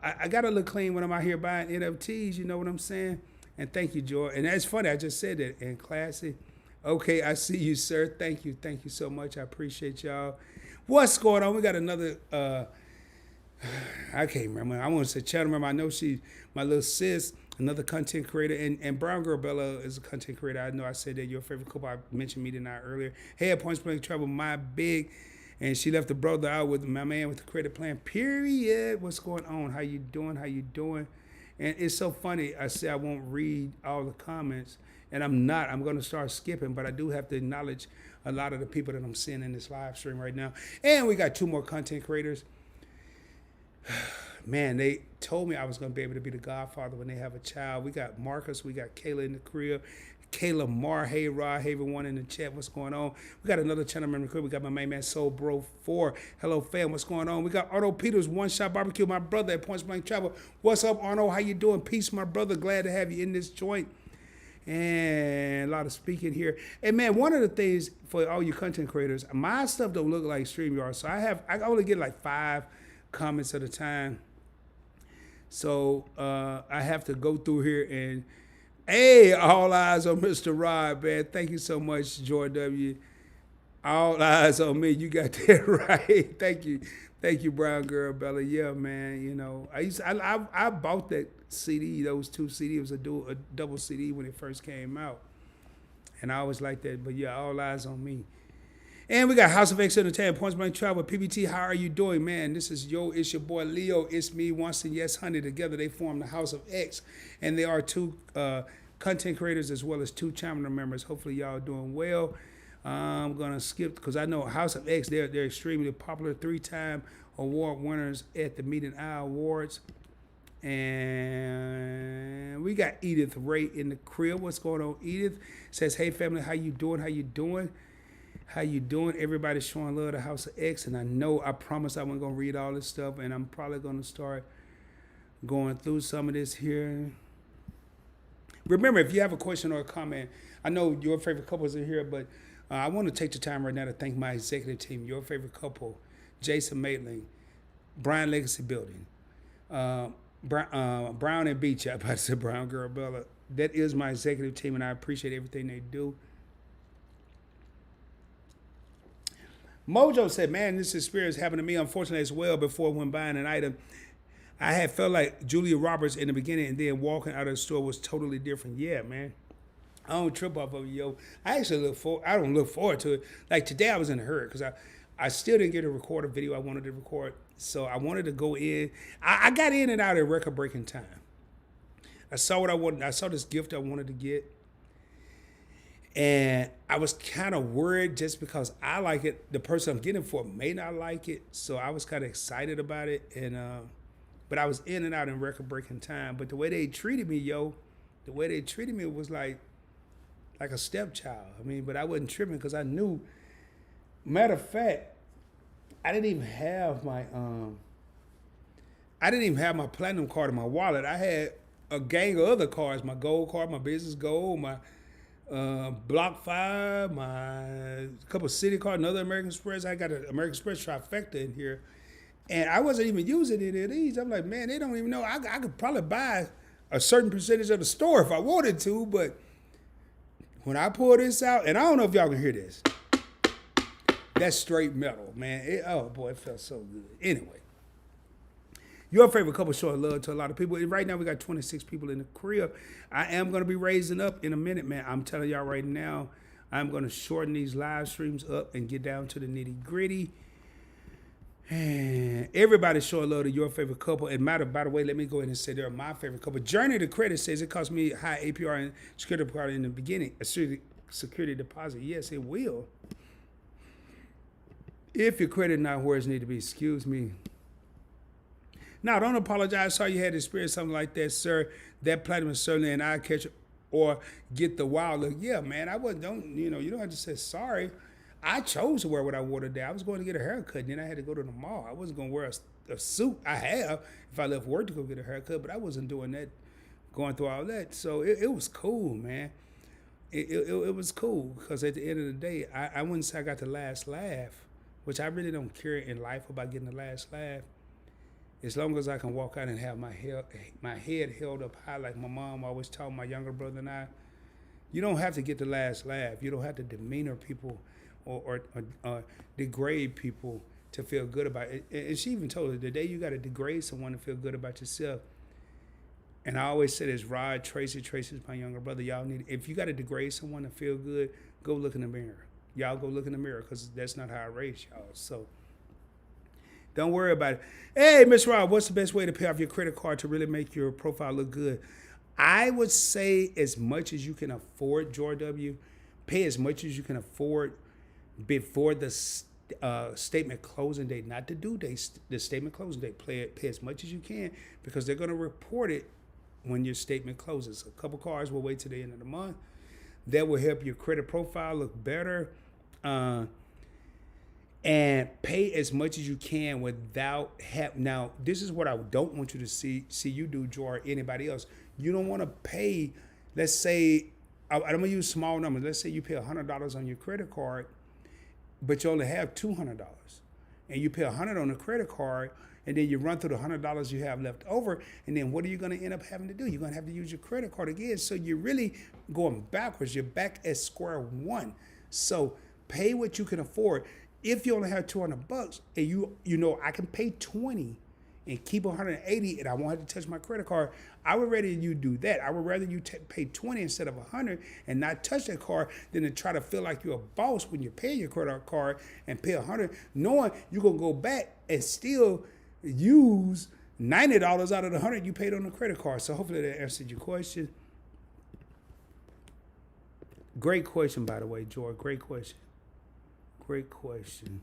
I got to look clean when I'm out here buying NFTs. You know what I'm saying? And thank you, Joy. And that's funny. I just said that. And classy. Okay, I see you, sir. Thank you. Thank you so much. I appreciate y'all. What's going on? We got another... I can't remember. I want to say Channel Member. I know she's my little sis, another content creator. And Brown Girl Bella is a content creator. I know I said that your favorite couple. I mentioned me tonight earlier. Hey, at Point Blank Travel, my big. And she left the brother out with my man with the credit plan. Period. What's going on? How you doing? How you doing? And it's so funny. I say I won't read all the comments. And I'm not. I'm going to start skipping. But I do have to acknowledge a lot of the people that I'm seeing in this live stream right now. And we got 2 more content creators. Man, they told me I was going to be able to be the godfather when they have a child. We got Marcus. We got Kayla in the crib. Kayla Mar. Hey, Rod. Hey, everyone in the chat. What's going on? We got another channel member in the crib. We got my main man, Soul Bro 4. Hello, fam. What's going on? We got Arno Peters, One Shot Barbecue, my brother at Point Blank Travel. What's up, Arno? How you doing? Peace, my brother. Glad to have you in this joint. And a lot of speaking here. And man, one of the things for all you content creators, my stuff don't look like StreamYard. So I only get like 5 comments at a time. So I have to go through here and, hey, all eyes on Mr. Rod, man. Thank you so much, Joy W. All eyes on me. You got that right. Thank you. Thank you, Brown Girl Bella. Yeah, man. You know, I bought that CD, those 2 CDs, a double CD when it first came out. And I always liked that. But yeah, all eyes on me. And we got House of X Entertainment, Points Blank Travel, PBT. How are you doing, man? This is it's your boy Leo. It's me, Winston, yes, honey. Together they form the House of X, and they are 2 content creators as well as 2 channel members. Hopefully y'all doing well. I'm gonna skip because I know House of X. They're extremely popular, 3-time award winners at the Meet and Eye Awards. And we got Edith Ray in the crib. What's going on, Edith? Says, hey family, how you doing? How you doing? How you doing? Everybody's showing love to House of X, and I promise I wasn't going to read all this stuff, and I'm probably going to start going through some of this here. Remember, if you have a question or a comment, I know your favorite couples are here, but I want to take the time right now to thank my executive team, your favorite couple, Jason Maitland, Brian Legacy Building, Brown and Beach. I about to say Brown Girl Bella. That is my executive team, and I appreciate everything they do. Mojo said, man, this experience happened to me, unfortunately, as well before when buying an item. I had felt like Julia Roberts in the beginning, and then walking out of the store was totally different. Yeah, man. I don't trip off of it, yo. I don't look forward to it. Like today I was in a hurry because I still didn't get to record a video I wanted to record. So I wanted to go in. I got in and out in record-breaking time. I saw what I wanted. I saw this gift I wanted to get. And I was kind of worried just because I like it. The person I'm getting it for may not like it. So I was kind of excited about it. And but I was in and out in record-breaking time. But the way they treated me, was like a stepchild. I mean, but I wasn't tripping because I knew. Matter of fact, I didn't even have my platinum card in my wallet. I had a gang of other cards, my gold card, my business gold, my Block 5, my couple city cards, another American Express. I got an American Express trifecta in here. And I wasn't even using any of these. I'm like, man, they don't even know. I could probably buy a certain percentage of the store if I wanted to, but when I pull this out, and I don't know if y'all can hear this. That's straight metal, man. Oh, boy, it felt so good. Anyway, your favorite couple showing love to a lot of people. And right now, we got 26 people in the crib. I am going to be raising up in a minute, man. I'm telling y'all right now, I'm going to shorten these live streams up and get down to the nitty-gritty. And Everybody's showing love to your favorite couple. And by the way, let me go ahead and say they're my favorite couple. Journey to Credit says it cost me high APR and security deposit in the beginning. A security deposit. Yes, it will. If your credit not where it need to be, excuse me. Now, don't apologize. Sorry you had to experience something like that, sir. That platinum is certainly an eye catcher or get the wild look. Yeah, man, you don't have to say sorry. I chose to wear what I wore today. I was going to get a haircut, and then I had to go to the mall. I wasn't going to wear a suit. I have if I left work to go get a haircut, but I wasn't doing that, going through all that. So it was cool, man. It was cool because at the end of the day, I wouldn't say I got the last laugh, which I really don't care in life about getting the last laugh. As long as I can walk out and have my head held up high like my mom always told my younger brother and I, you don't have to get the last laugh. You don't have to demeanor people or degrade people to feel good about it. And she even told her, the day you got to degrade someone to feel good about yourself. And I always say this, Rod, Tracy's my younger brother. Y'all if you got to degrade someone to feel good, go look in the mirror. Y'all go look in the mirror because that's not how I raised y'all. So don't worry about it. Hey, Miss Rob, what's the best way to pay off your credit card to really make your profile look good? I would say as much as you can afford, George W. Pay as much as you can afford before the statement closing date, not the due date, the statement closing date. Pay as much as you can because they're going to report it when your statement closes. A couple cards will wait till the end of the month. That will help your credit profile look better. And pay as much as you can without now, this is what I don't want you to see you do, Joy, or anybody else. You don't want to pay, let's say, I'm going to use small numbers. Let's say you pay $100 on your credit card, but you only have $200. And you pay $100 on the credit card, and then you run through the $100 you have left over, and then what are you going to end up having to do? You're going to have to use your credit card again. So you're really going backwards. You're back at square one. So pay what you can afford. If you only have $200 and you know I can pay $20 and keep $180 and I won't have to touch my credit card, I would rather you do that. I would rather you pay $20 instead of $100 and not touch that card than to try to feel like you're a boss when you're paying your credit card and pay $100, knowing you're gonna go back and still use $90 out of the $100 you paid on the credit card. So hopefully that answered your question. Great question, by the way, George. Great question. Great question.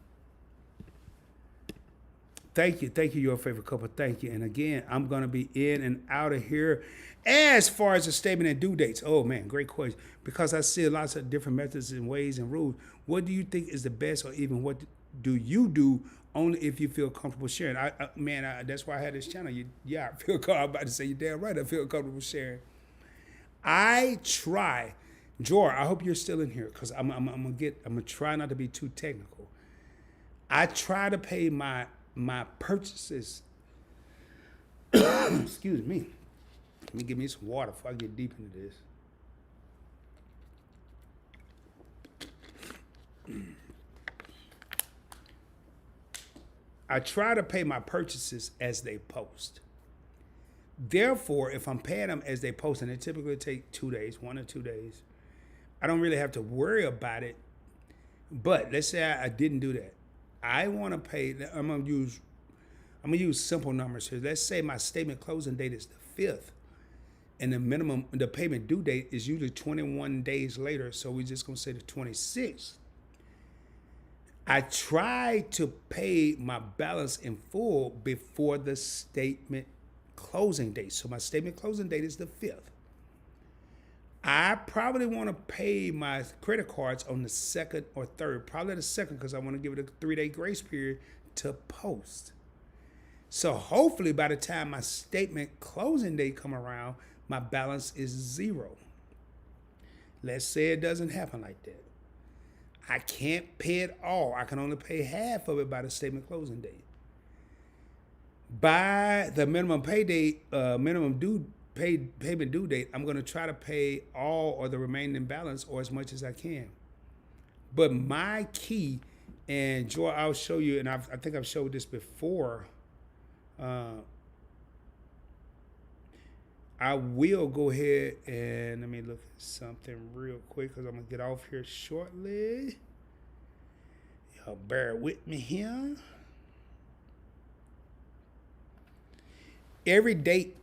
Thank you, your favorite couple. Thank you. And again, I'm going to be in and out of here. As far as the statement and due dates, oh man, great question. Because I see lots of different methods and ways and rules. What do you think is the best, or even what do you do only if you feel comfortable sharing? That's why I had this channel. I feel comfortable. I'm about to say, you're damn right, I feel comfortable sharing. I try. Jor, I hope you're still in here because I'm gonna try not to be too technical. I try to pay my purchases. Excuse me. Let me give me some water before I get deep into this. I try to pay my purchases as they post. Therefore, if I'm paying them as they post, and they typically take 2 days, 1 or 2 days, I don't really have to worry about it. But let's say I didn't do that. I want to pay. I'm gonna use simple numbers here. Let's say my statement closing date is the 5th, and the payment due date is usually 21 days later. So we're just gonna say the 26th. I try to pay my balance in full before the statement closing date. So my statement closing date is the 5th. I probably want to pay my credit cards on the 2nd or 3rd, probably the 2nd, because I want to give it a 3-day grace period to post. So hopefully by the time my statement closing date come around, my balance is 0. Let's say it doesn't happen like that. I can't pay it all. I can only pay half of it by the statement closing date. By the minimum pay date, payment due date, I'm going to try to pay all or the remaining balance or as much as I can. But my key, and Joy, I'll show you, and I think I've showed this before. I will go ahead and let me look at something real quick because I'm going to get off here shortly. Y'all bear with me here. Every date,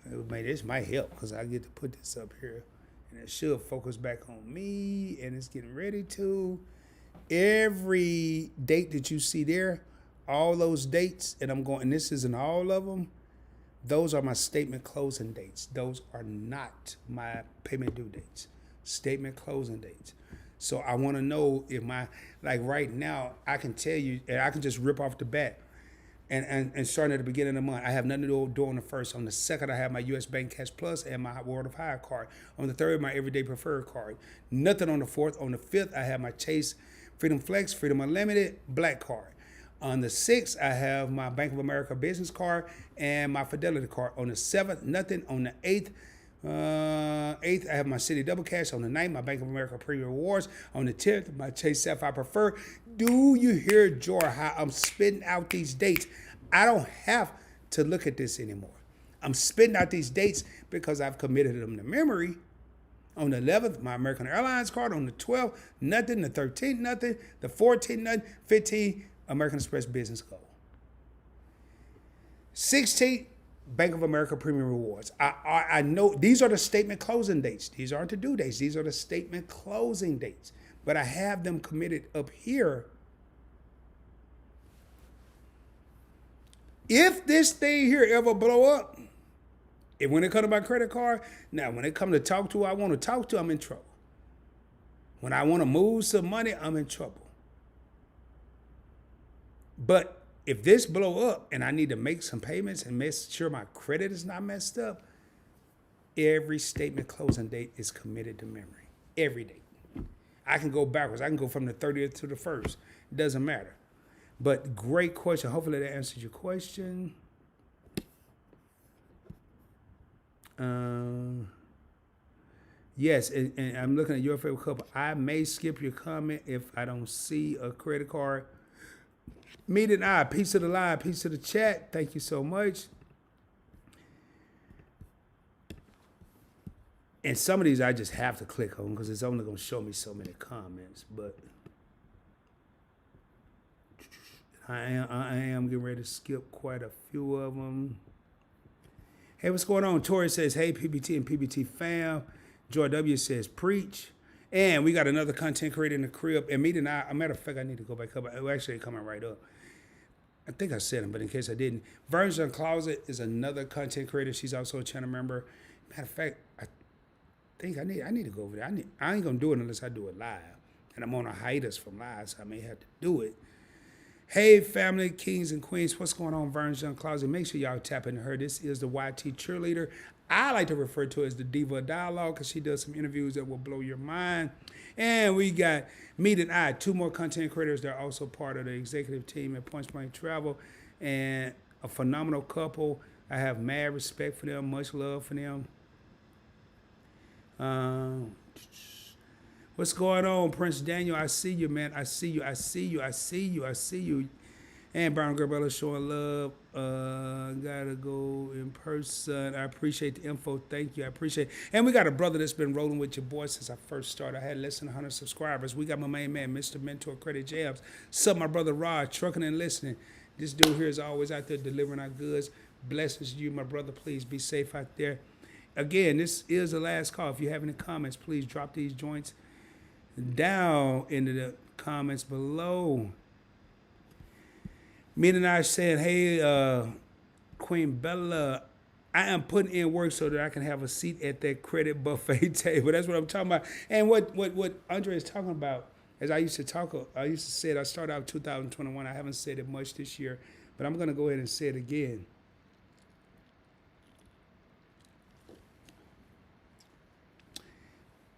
this might help because I get to put this up here. And it should focus back on me, and it's getting ready to. Every date that you see there, all those dates, and this isn't all of them, those are my statement closing dates. Those are not my payment due dates. Statement closing dates. So I want to know if like right now, I can tell you, and I can just rip off the bat. And starting at the beginning of the month, I have nothing to do on the first. On the second, I have my U.S. Bank Cash Plus and my World of Hire card. On the third, my Everyday Preferred card. Nothing on the fourth. On the fifth, I have my Chase Freedom Flex, Freedom Unlimited, Black card. On the 6th, I have my Bank of America business card and my Fidelity card. On the 7th, nothing. On the 8th, I have my City Double Cash. On the 9th, my Bank of America Premium Rewards. On the 10th, my Chase Sapphire Preferred. Do you hear, Joy, how I'm spitting out these dates? I don't have to look at this anymore. I'm spitting out these dates because I've committed them to memory. On the 11th, my American Airlines card. On the 12th, nothing. The 13th, nothing. The 14th, nothing. 15th, American Express Business Gold. 16th, Bank of America Premium Rewards. I know these are the statement closing dates. These aren't the due dates. These are the statement closing dates. But I have them committed up here. If this thing here ever blow up, when it comes to my credit card, now when it comes to talk to who I want to talk to, I'm in trouble. When I want to move some money, I'm in trouble. But if this blow up and I need to make some payments and make sure my credit is not messed up, every statement closing date is committed to memory. Every date. I can go backwards. I can go from the 30th to the 1st. It doesn't matter. But great question. Hopefully that answers your question. Yes, and I'm looking at your favorite couple. I may skip your comment if I don't see a credit card. Meet and I, peace of the line, peace of the chat. Thank you so much. And some of these I just have to click on because it's only going to show me so many comments. But I am getting ready to skip quite a few of them. Hey, what's going on? Tori says, hey, PBT and PBT fam. Joy W says, preach. And we got another content creator in the crib. And Meet and I, a matter of fact, I need to go back up. It actually coming right up. I think I said him, but in case I didn't. Version Closet is another content creator. She's also a channel member. Matter of fact, I think I need to go over there. I ain't gonna do it unless I do it live. And I'm on a hiatus from live, so I may have to do it. Hey, family, kings and queens, what's going on, Version Closet? Make sure y'all tap into her. This is the YT cheerleader. I like to refer to her as the Diva of Dialogue because she does some interviews that will blow your mind. And we got Meet and I, 2 more content creators that are also part of the executive team at Point Blank Travel, and a phenomenal couple. I have mad respect for them, much love for them. What's going on, Prince Daniel? I see you, man. I see you. I see you. I see you. I see you. And Brown Girl Bella showing love. Gotta go in person. I appreciate the info. Thank you. I appreciate it. And we got a brother that's been rolling with your boy since I first started. I had less than 100 subscribers. We got my main man, Mr. Mentor Credit Jams. Sup, my brother Rod, trucking and listening. This dude here is always out there delivering our goods. Blessings to you, my brother. Please be safe out there. Again, this is the last call. If you have any comments, please drop these joints down into the comments below. Meet and I said, hey, Queen Bella, I am putting in work so that I can have a seat at that credit buffet table. That's what I'm talking about. And what Andre is talking about, as I used to say it, I started out 2021. I haven't said it much this year, but I'm going to go ahead and say it again.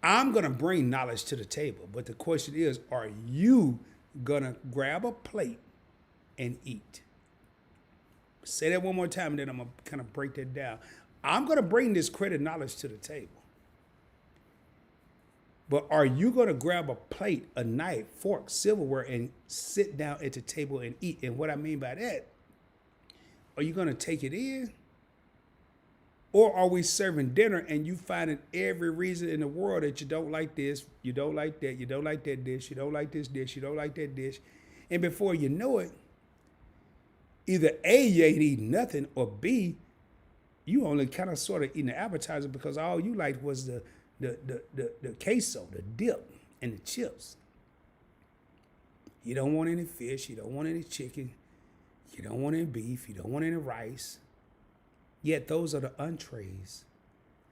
I'm going to bring knowledge to the table, but the question is, are you going to grab a plate and eat? Say that one more time, and then I'm going to kind of break that down. I'm going to bring this credit knowledge to the table. But are you going to grab a plate, a knife, fork, silverware, and sit down at the table and eat? And what I mean by that, are you going to take it in? Or are we serving dinner and you finding every reason in the world that you don't like this, you don't like that, you don't like that dish, you don't like this dish, you don't like that dish. And before you know it, either A, you ain't eating nothing, or B, you only kind of sort of eating the appetizer because all you liked was the queso, the dip, and the chips. You don't want any fish. You don't want any chicken. You don't want any beef. You don't want any rice. Yet those are the entrees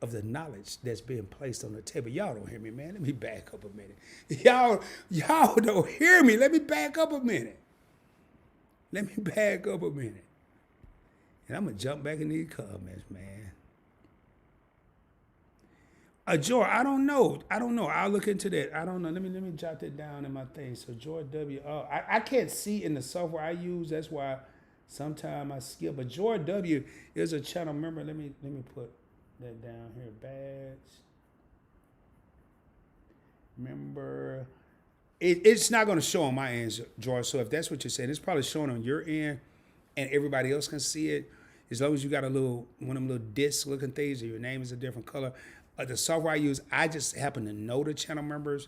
of the knowledge that's being placed on the table. Y'all don't hear me, man. Let me back up a minute. Y'all don't hear me. Let me back up a minute. Let me back up a minute. And I'm going to jump back in these comments, man. Joy, I don't know. I'll look into that. I don't know. Let me jot that down in my thing. So Joy W. I can't see in the software I use. That's why sometimes I skip. But Joy W is a channel member. Let me put that down here. Badge. Member. It's not going to show on my end, Joy. So if that's what you're saying, it's probably showing on your end and everybody else can see it. As long as you got one of them little disc looking things or your name is a different color. The software I use, I just happen to know the channel members.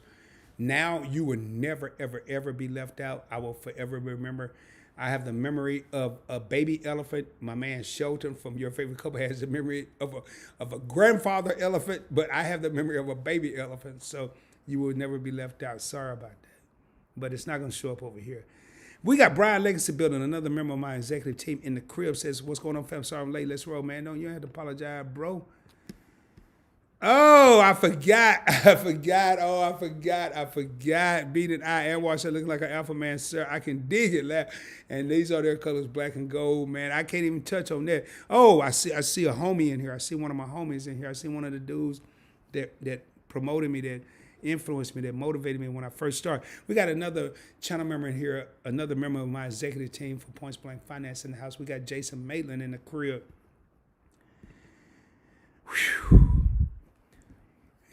Now you will never, ever, ever be left out. I will forever remember. I have the memory of a baby elephant. My man Shelton from Your Favorite Couple has the memory of a grandfather elephant, but I have the memory of a baby elephant. So you will never be left out. Sorry about that. But it's not going to show up over here. We got Brian Legacy Building, another member of my executive team in the crib, says, what's going on, fam? Sorry I'm late. Let's roll, man. You don't have to apologize, bro. Oh, I forgot. Oh, I forgot. Beating eye and watch that looking like an alpha man, sir. I can dig it, laugh. And these are their colors, black and gold, man. I can't even touch on that. Oh, I see a homie in here. I see one of my homies in here. I see one of the dudes that promoted me, that influenced me, that motivated me when I first started. We got another channel member in here, another member of my executive team for Points Blank Finance in the house. We got Jason Maitland in the crib. Whew.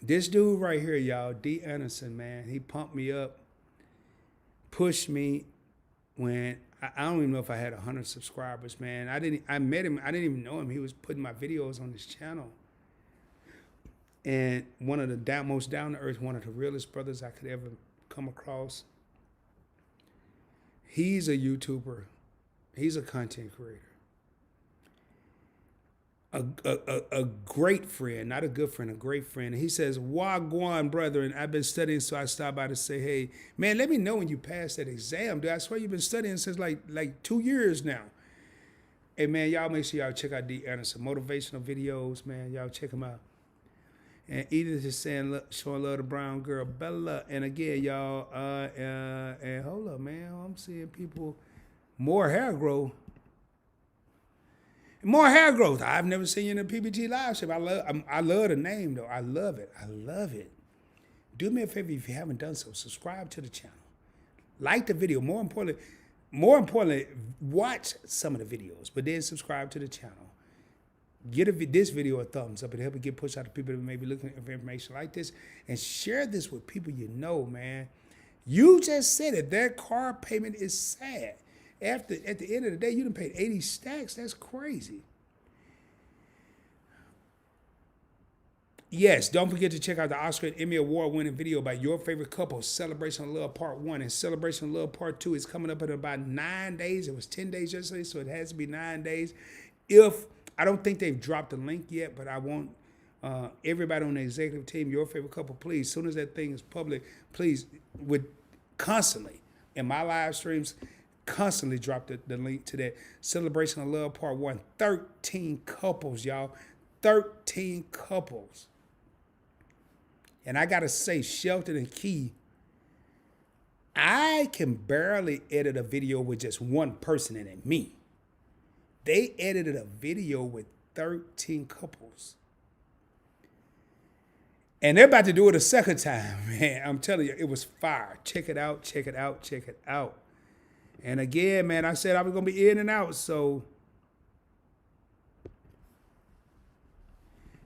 This dude right here, y'all, D. Anderson, man, he pumped me up, pushed me when I don't even know if I had 100 subscribers, man. I met him. I didn't even know him. He was putting my videos on his channel. And one of the most down-to-earth, one of the realest brothers I could ever come across. He's a YouTuber. He's a content creator. A great friend, not a good friend, a great friend. And he says, Wagwan, brethren, I've been studying, so I stopped by to say, hey, man, let me know when you pass that exam, dude. I swear you've been studying since like 2 years now. Hey, man, y'all make sure y'all check out D. Anderson. Motivational videos, man. Y'all check them out. And Edith is saying, showing love to brown girl, Bella. And again, y'all, and hold up, man. I'm seeing people, more hair growth. More hair growth. I've never seen you in a PBT live stream. I love the name, though. I love it. Do me a favor if you haven't done so. Subscribe to the channel. Like the video. More importantly, watch some of the videos, but then subscribe to the channel. Give this video a thumbs up. It'll help it get pushed out to people that may be looking for information like this. And share this with people you know, man. You just said it. Their car payment is sad. At the end of the day, you done paid 80 stacks. That's crazy. Yes, don't forget to check out the Oscar and Emmy Award-winning video by Your Favorite Couple, Celebration of Love Part 1 and Celebration of Love Part 2 is coming up in about 9 days. It was 10 days yesterday, so it has to be 9 days. I don't think they've dropped the link yet, but I want everybody on the executive team, Your Favorite Couple, please, as soon as that thing is public, please, constantly, in my live streams, constantly drop the link to that Celebration of Love Part 1. 13 couples, y'all. 13 couples. And I got to say, Shelton and Key, I can barely edit a video with just one person in it, me. They edited a video with 13 couples. And they're about to do it a second time, man. I'm telling you, it was fire. Check it out, check it out, check it out. And again, man, I said I was going to be in and out, so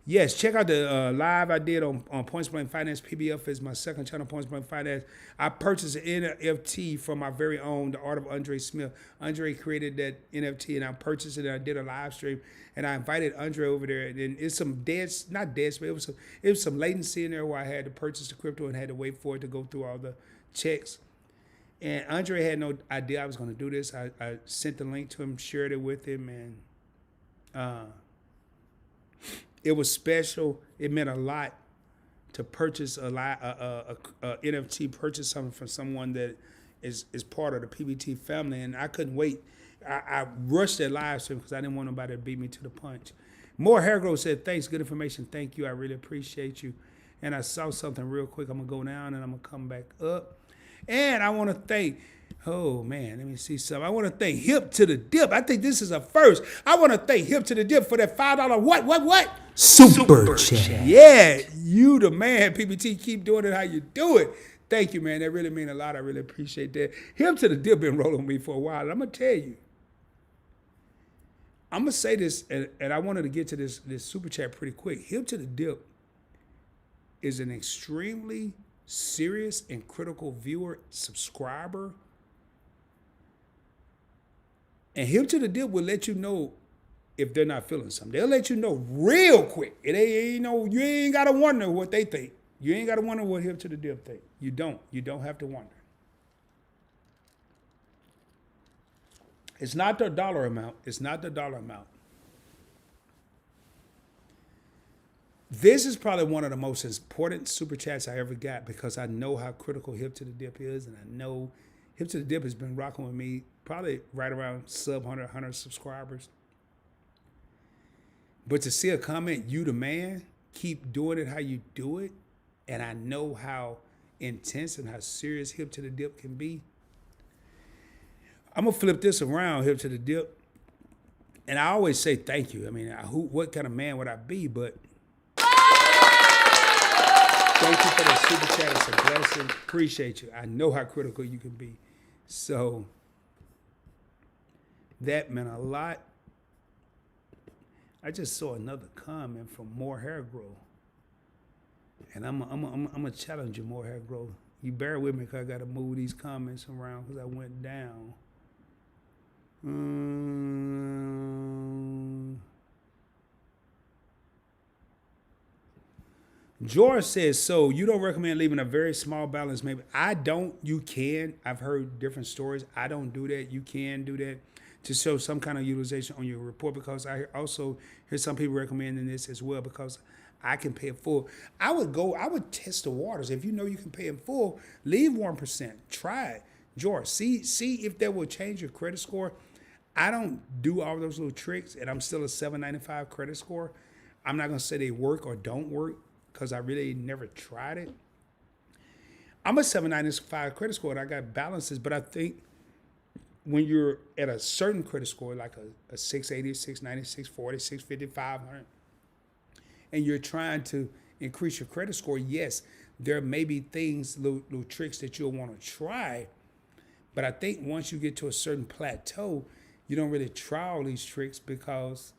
yes, check out the live I did on Points Blank Finance. PBF is my second channel, Points Blank Finance. I purchased an NFT from my very own, The Art of Andre Smith. Andre created that NFT, and I purchased it, and I did a live stream, and I invited Andre over there. And it's some not dead, but it was some latency in there where I had to purchase the crypto and had to wait for it to go through all the checks. And Andre had no idea I was going to do this. I sent the link to him, shared it with him, and it was special. It meant a lot to purchase a NFT, purchase something from someone that is part of the PBT family, and I couldn't wait. I rushed that live stream because I didn't want nobody to beat me to the punch. More Hair Growth said, thanks, good information, thank you, I really appreciate you. And I saw something real quick. I'm going to go down and I'm going to come back up. And I want to thank, oh man, let me see something. I want to thank Hip to the Dip. I think this is a first. I want to thank Hip to the Dip for that $5 what? Super chat. Yeah, you the man, PBT. Keep doing it how you do it. Thank you, man. That really means a lot. I really appreciate that. Hip to the Dip been rolling with me for a while. And I'm going to tell you. I'm going to say this, and I wanted to get to this super chat pretty quick. Hip to the Dip is an extremely serious and critical viewer, subscriber. And Hip to the Dip will let you know if they're not feeling something. They'll let you know real quick. It ain't, you ain't got to wonder what they think. You ain't got to wonder what Hip to the Dip think. You don't. You don't have to wonder. It's not the dollar amount. It's not the dollar amount. This is probably one of the most important super chats I ever got because I know how critical Hip to the Dip is, and I know Hip to the Dip has been rocking with me probably right around sub 100 subscribers. But to see a comment, you the man, keep doing it how you do it, and I know how intense and how serious Hip to the Dip can be. I'm going to flip this around, Hip to the Dip. And I always say thank you. I mean, what kind of man would I be? But thank you for the super chat. It's a blessing. Appreciate you. I know how critical you can be. So that meant a lot. I just saw another comment from More Hair Growth. And I'm going to challenge you, More Hair Growth. You bear with me because I got to move these comments around because I went down. George says, so you don't recommend leaving a very small balance? Maybe I don't. You can. I've heard different stories. I don't do that. You can do that to show some kind of utilization on your report, because I also hear some people recommending this as well because I can pay it full. I would test the waters. If you know you can pay in full, leave 1%. Try it. George, see if that will change your credit score. I don't do all those little tricks, and I'm still a 795 credit score. I'm not going to say they work or don't work because I really never tried it. I'm a 795 credit score, and I got balances, but I think when you're at a certain credit score, like a 680, 690, 640, 650, 500, and you're trying to increase your credit score, yes, there may be things, little tricks that you'll want to try, but I think once you get to a certain plateau, you don't really try all these tricks because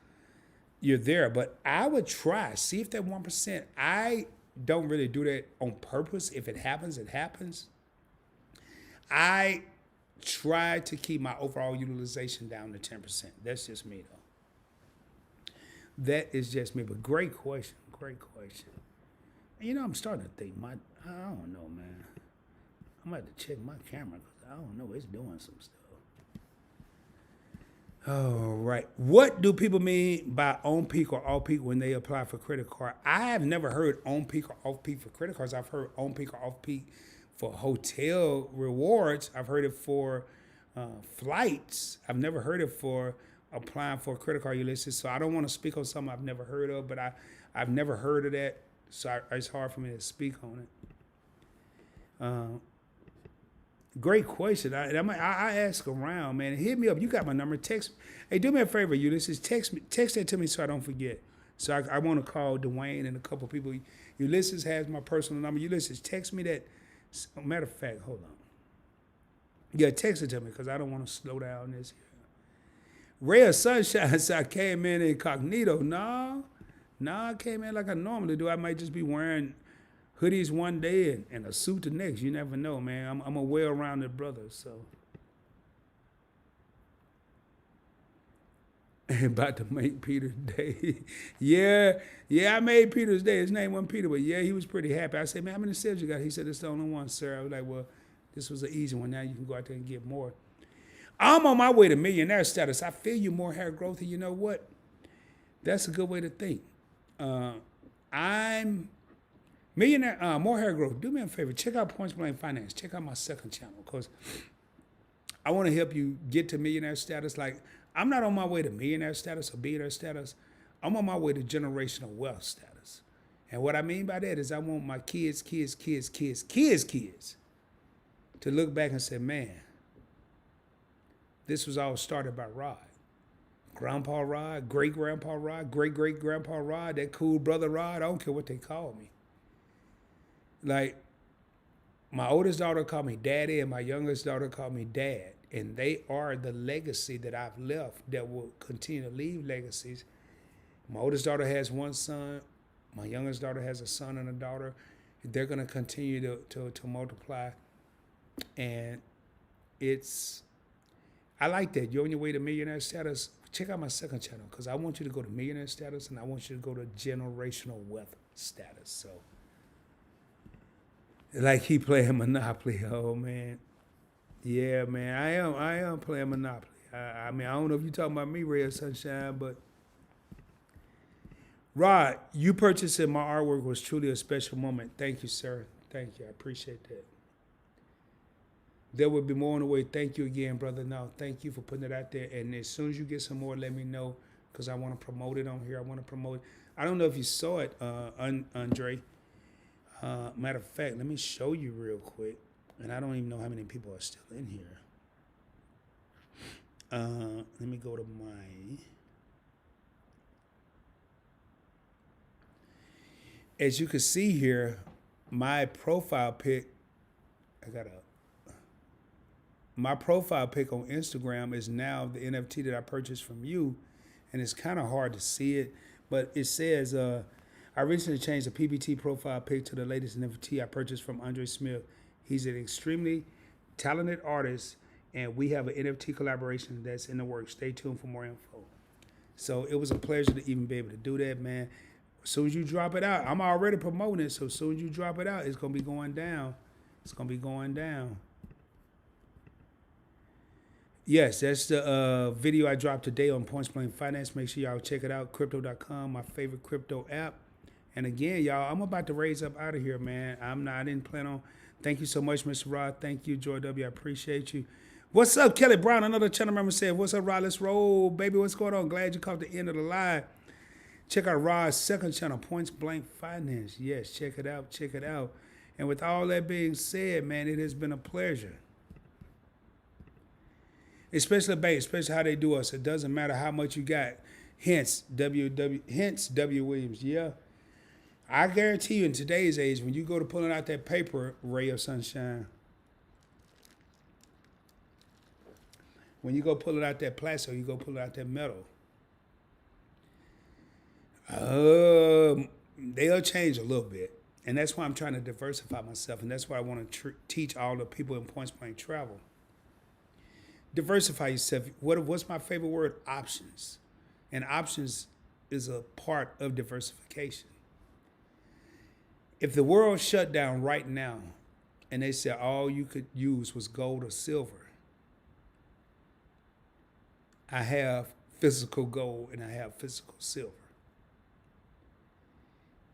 you're there. But I would try. See if that 1%. I don't really do that on purpose. If it happens, it happens. I try to keep my overall utilization down to 10%. That's just me, though. That is just me. But great question. Great question. You know, I'm starting to think, I don't know, man. I'm going to have to check my camera because I don't know. It's doing some stuff. All right. What do people mean by on peak or off peak when they apply for credit card? I have never heard on peak or off peak for credit cards. I've heard on peak or off peak for hotel rewards. I've heard it for flights. I've never heard it for applying for a credit card Ulysses. So I don't want to speak on something I've never heard of, but I've never heard of that. So it's hard for me to speak on it. Great question. I ask around, man. Hit me up. You got my number. Text. Hey, do me a favor, Ulysses. Text that to me so I don't forget. So I want to call Dwayne and a couple people. Ulysses has my personal number. Ulysses, text me that. Matter of fact, hold on. Yeah, text it to me because I don't want to slow down this here. Ray of Sunshine said I came in incognito. No, I came in like I normally do. I might just be wearing hoodies one day and a suit the next. You never know, man. I'm a well-rounded brother, so. About to make Peter's day. yeah, I made Peter's day. His name wasn't Peter, but yeah, he was pretty happy. I said, man, how many sales you got? He said, it's the only one, sir. I was like, well, This was an easy one. Now you can go out there and get more. I'm on my way to millionaire status. I feel you, more hair growth. And you know what? That's a good way to think. I'm millionaire, more hair growth. Do me a favor. Check out Points Blank Finance. Check out my second channel because I want to help you get to millionaire status. Like, I'm not on my way to millionaire status or billionaire status. I'm on my way to generational wealth status. And what I mean by that is I want my kids to look back and say, man, this was all started by Rod. Grandpa Rod, great-grandpa Rod, great-great-grandpa Rod, that cool brother Rod, I don't care what they call me. Like, my oldest daughter called me daddy and my youngest daughter called me dad. And they are the legacy that I've left that will continue to leave legacies. My oldest daughter has one son. My youngest daughter has a son and a daughter. They're going to continue to multiply. And I like that. You're on your way to millionaire status. Check out my second channel because I want you to go to millionaire status and I want you to go to generational wealth status. So, like he playing Monopoly. Oh, man. Yeah, man. I am playing Monopoly. I mean, I don't know if you're talking about me, Ray Sunshine, but Rod, you purchasing my artwork was truly a special moment. Thank you, sir. Thank you. I appreciate that. There will be more on the way. Thank you again, brother. No, thank you for putting it out there. And as soon as you get some more, let me know because I want to promote it on here. I want to promote it. I don't know if you saw it, Andre. Matter of fact, let me show you real quick. And I don't even know how many people are still in here. Let me go to my... As you can see here, my profile pic, my profile pic on Instagram is now the NFT that I purchased from you. And it's kind of hard to see it, but it says, I recently changed the PBT profile pic to the latest NFT I purchased from Andre Smith. He's an extremely talented artist, and we have an NFT collaboration that's in the works. Stay tuned for more info. So it was a pleasure to even be able to do that, man. As soon as you drop it out, I'm already promoting it, so as soon as you drop it out, it's going to be going down. It's going to be going down. Yes, that's the video I dropped today on Points Blank Finance. Make sure y'all check it out, crypto.com, my favorite crypto app. And again, y'all, I'm about to raise up out of here, man. I didn't plan on... Thank you so much, Mr. Rod. Thank you, Joy W. I appreciate you. What's up, Kelly Brown? Another channel member said, what's up, Rod? Let's roll, baby. What's going on? Glad you caught the end of the live. Check out Rod's second channel, Points Blank Finance. Yes, check it out. Check it out. And with all that being said, man, it has been a pleasure. Especially how they do us. It doesn't matter how much you got. Hence, W. Williams. Yeah. I guarantee you in today's age, when you go to pulling out that paper, Ray of Sunshine, when you go pulling out that plastic, you go pulling out that metal, they'll change a little bit. And that's why I'm trying to diversify myself. And that's why I want to teach all the people in Points Blank Travel. Diversify yourself. What's my favorite word? Options. And options is a part of diversification. If the world shut down right now and they said all you could use was gold or silver, I have physical gold and I have physical silver.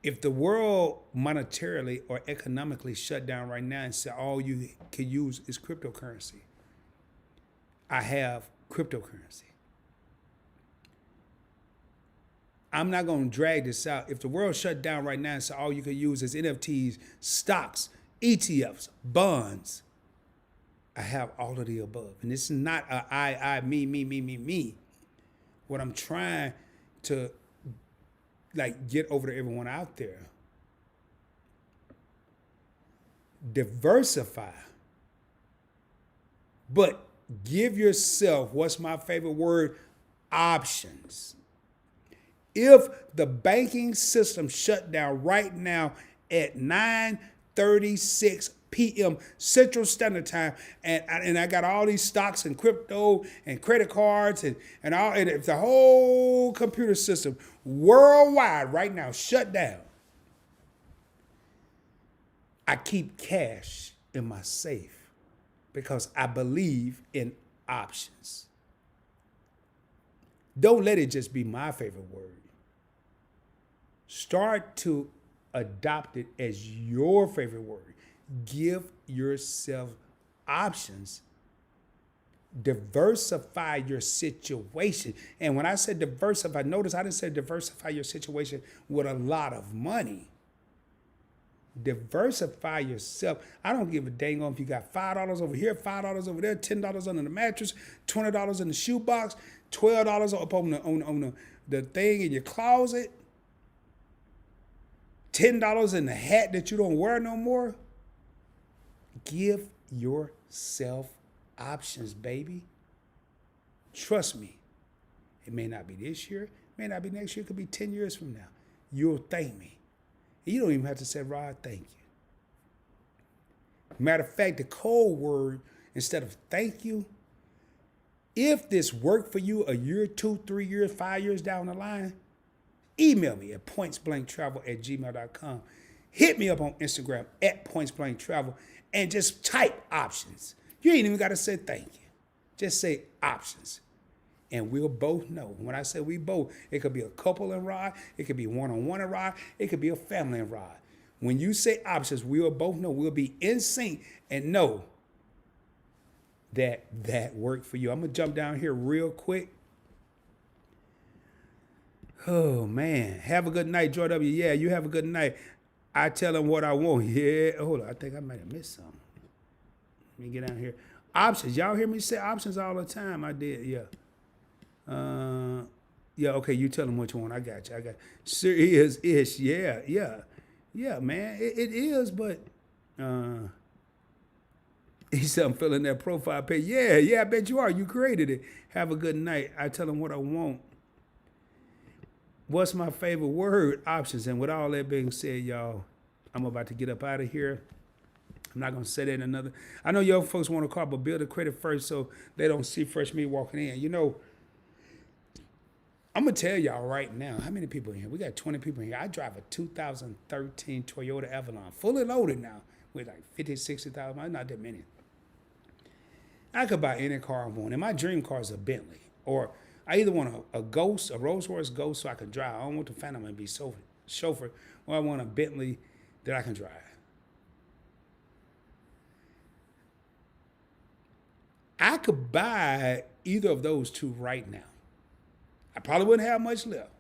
If the world monetarily or economically shut down right now and said all you can use is cryptocurrency, I have cryptocurrency. I'm not going to drag this out. If the world shut down right now and so all you can use is NFTs, stocks, ETFs, bonds, I have all of the above. And this is not a me. What I'm trying to get over to everyone out there. Diversify. But give yourself, what's my favorite word? Options. If the banking system shut down right now at 9:36 p.m. Central Standard Time, and I got all these stocks and crypto and credit cards and if the whole computer system worldwide right now shut down, I keep cash in my safe. because I believe in options. Don't let it just be my favorite word. Start to adopt it as your favorite word. Give yourself options. Diversify your situation. And when I said diversify, notice I didn't say diversify your situation with a lot of money. Diversify yourself. I don't give a dang on if you got $5 over here, $5 over there, $10 under the mattress, $20 in the shoebox, $12 up on the thing in your closet, $10 in the hat that you don't wear no more. Give yourself options, baby. Trust me. It may not be this year, it may not be next year, it could be 10 years from now. You'll thank me. You don't even have to say, Rod, thank you. Matter of fact, the code word, instead of thank you, if this worked for you a year, 2, 3 years, 5 years down the line, email me at pointsblanktravel@gmail.com. Hit me up on Instagram at pointsblanktravel and just type options. You ain't even got to say thank you. Just say options. And we'll both know. When I say we both, it could be a couple and ride. It could be one-on-one and ride. It could be a family and ride. When you say options, we'll both know. We'll be in sync and know that that worked for you. I'm going to jump down here real quick. Oh, man. Have a good night, Joy W. Yeah, you have a good night. I tell them what I want. Yeah. Hold on. I think I might have missed something. Let me get down here. Options. Y'all hear me say options all the time? I did. Yeah. Yeah, okay, you tell them what you want. I got you. Serious-ish. Yeah, man. It is, but he said I'm filling that profile page. Yeah, I bet you are. You created it. Have a good night. I tell them what I want. What's my favorite word? Options. And with all that being said, y'all, I'm about to get up out of here. I'm not going to say that in another. I know y'all folks want to call, but build a credit first so they don't see fresh meat walking in. You know, I'm going to tell y'all right now, how many people in here? We got 20 people in here. I drive a 2013 Toyota Avalon, fully loaded now, with like 50, 60,000 miles, not that many. I could buy any car I want, and my dream car is a Bentley. Or I either want a Ghost, a Rolls Royce Ghost so I can drive. I don't want the Phantom and be chauffeur, or I want a Bentley that I can drive. I could buy either of those two right now. I probably wouldn't have much left,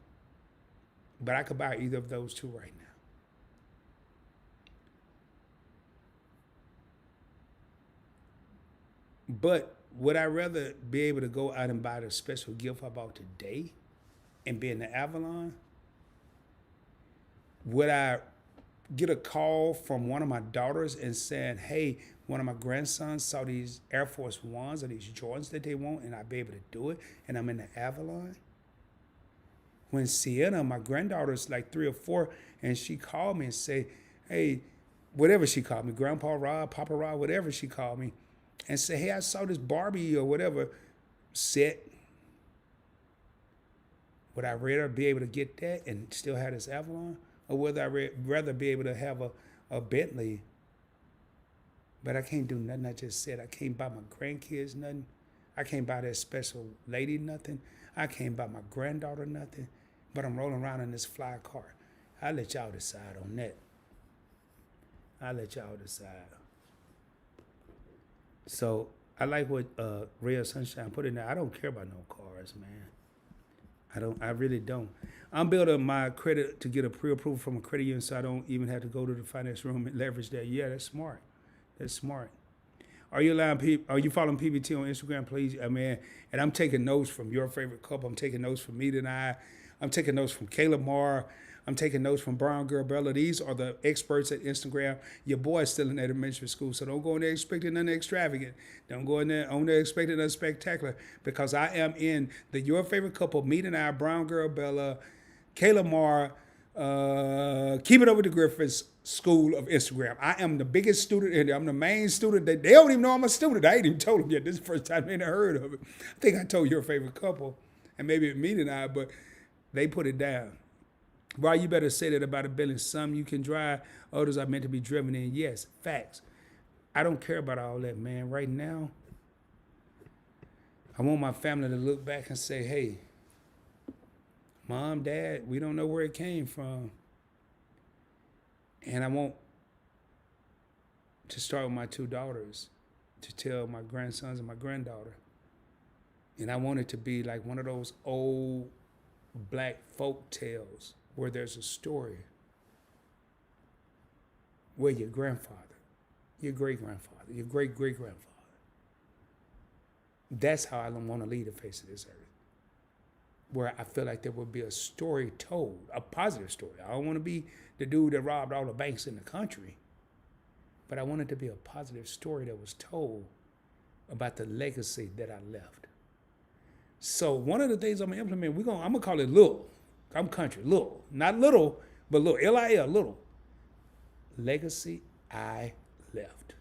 but I could buy either of those two right now. But would I rather be able to go out and buy the special gift I bought today and be in the Avalon? Would I get a call from one of my daughters and saying, hey, one of my grandsons saw these Air Force Ones or these Jordans that they want, and I'd be able to do it, and I'm in the Avalon? When Sienna, my granddaughter's like 3 or 4, and she called me and say, hey, whatever she called me, Grandpa Rod, Papa Rod, whatever she called me, and say, hey, I saw this Barbie or whatever set. Would I rather be able to get that and still have this Avalon? Or would I rather be able to have a Bentley? But I can't do nothing I just said. I can't buy my grandkids nothing. I can't buy that special lady nothing. I can't buy my granddaughter nothing. But I'm rolling around in this fly car. I'll let y'all decide on that. I'll let y'all decide. So I like what Real Sunshine put in there. I don't care about no cars, man. I really don't. I'm building my credit to get a pre-approval from a credit union so I don't even have to go to the finance room and leverage that. Yeah, that's smart. That's smart. Are you following PBT on Instagram, please? Man, and I'm taking notes from your favorite couple. I'm taking notes from Meet and I. I'm taking notes from 𝗖𝗢𝗡𝗡𝗖𝗧. I'm taking notes from Brown Girl Bella. These are the experts at Instagram. Your boy's still in elementary school, so don't go in there expecting nothing extravagant. Don't go in there expecting nothing spectacular, because I am in the Your Favorite Couple, Meet and I, Brown Girl Bella, 𝗖𝗢𝗡𝗧, Keep It Up with the Griffiths School of Instagram. I am the biggest student in there. I'm the main student. They don't even know I'm a student. I ain't even told them yet. This is the first time they never heard of it. I think I told Your Favorite Couple, and maybe Meet and I, but they put it down. Why you better say that about a building. Some you can drive, others are meant to be driven in. Yes, facts. I don't care about all that, man. Right now, I want my family to look back and say, hey, Mom, Dad, we don't know where it came from. And I want to start with my 2 daughters, to tell my grandsons and my granddaughter. And I want it to be like one of those old black folk tales where there's a story where your grandfather, your great-grandfather, your great-great-grandfather, that's how I want to lead the face of this earth. Where I feel like there will be a story told, a positive story. I don't want to be the dude that robbed all the banks in the country, but I want it to be a positive story that was told about the legacy that I left. So one of the things I'm gonna implement, I'm gonna call it little. I'm country, little, not little, but little, L-I-L, little. Legacy I left.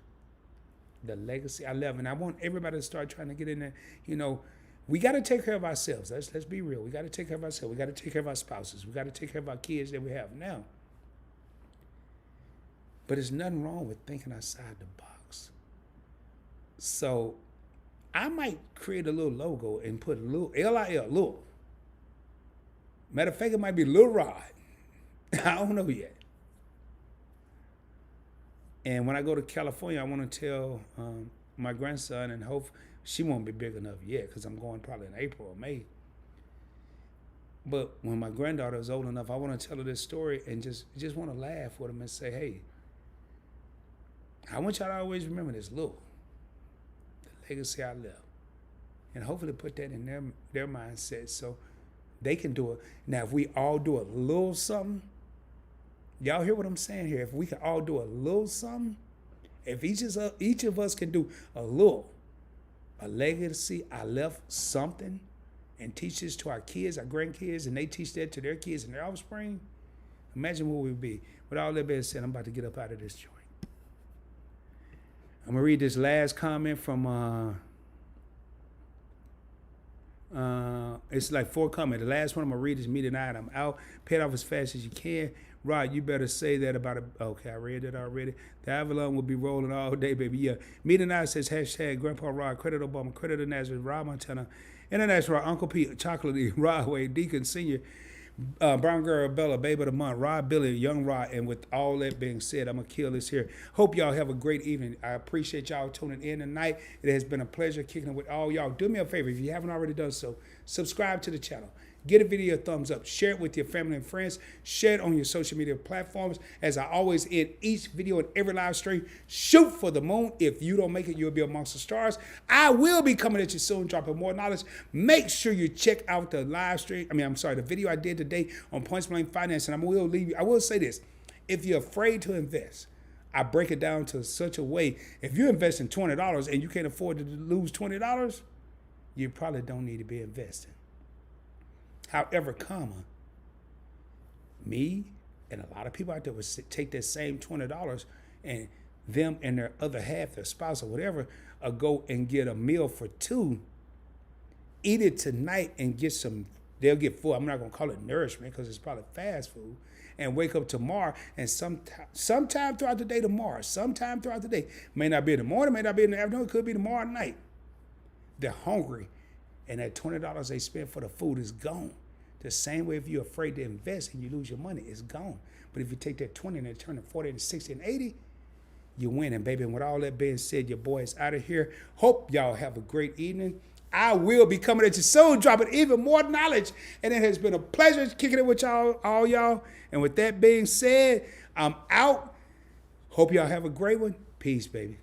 The legacy I left, and I want everybody to start trying to get in there. You know, we got to take care of ourselves. Let's be real. We got to take care of ourselves. We got to take care of our spouses. We got to take care of our kids that we have now. But there's nothing wrong with thinking outside the box. So I might create a little logo and put a little L-I-L, little. Matter of fact, it might be Lil Rod. I don't know yet. And when I go to California, I want to tell my grandson, and hope she won't be big enough yet because I'm going probably in April or May. But when my granddaughter is old enough, I want to tell her this story and just want to laugh with them and say, hey, I want y'all to always remember this, look, the legacy I left. And hopefully put that in their mindset so they can do it. Now, if we all do a little something, y'all hear what I'm saying here? If we can all do a little something, if each of us can do a legacy I left something, and teach this to our kids, our grandkids, and they teach that to their kids and their offspring, imagine where we'd be. With all that being said, I'm about to get up out of this joint. I'm going to read this last comment from, it's like 4 comments. The last one I'm going to read is me tonight. I'm out. Pay it off as fast as you can. Rod, you better say that about it. Okay, I read it already. The Avalon will be rolling all day, baby. Yeah. Me tonight says hashtag Grandpa Rod, credit Obama, credit the Nazareth, Rod Montana, International, Uncle Pete, Chocolate, Rodway, Deacon Senior, Brown Girl, Bella, Baby of the Month, Rod Billy, Young Rod. And with all that being said, I'm going to kill this here. Hope y'all have a great evening. I appreciate y'all tuning in tonight. It has been a pleasure kicking it with all y'all. Do me a favor, if you haven't already done so, subscribe to the channel. Get a video a thumbs up. Share it with your family and friends. Share it on your social media platforms. As I always end each video and every live stream, shoot for the moon. If you don't make it, you'll be amongst the stars. I will be coming at you soon, dropping more knowledge. Make sure you check out the live stream. The video I did today on Points Blank Finance. And I will say this. If you're afraid to invest, I break it down to such a way. If you invest in $20 and you can't afford to lose $20, you probably don't need to be investing. However, me and a lot of people out there would take that same $20 and them and their other half, their spouse or whatever, go and get a meal for 2, eat it tonight and get some, they'll get full. I'm not going to call it nourishment because it's probably fast food, and wake up tomorrow and sometime throughout the day sometime throughout the day, may not be in the morning, may not be in the afternoon, it could be tomorrow night. They're hungry and that $20 they spent for the food is gone. The same way if you're afraid to invest and you lose your money, it's gone. But if you take that 20 and turn it 40 and 60 and 80, you win. And baby, and with all that being said, your boy is out of here. Hope y'all have a great evening. I will be coming at you soon, dropping even more knowledge. And it has been a pleasure kicking it with y'all, all y'all. And with that being said, I'm out. Hope y'all have a great one. Peace, baby.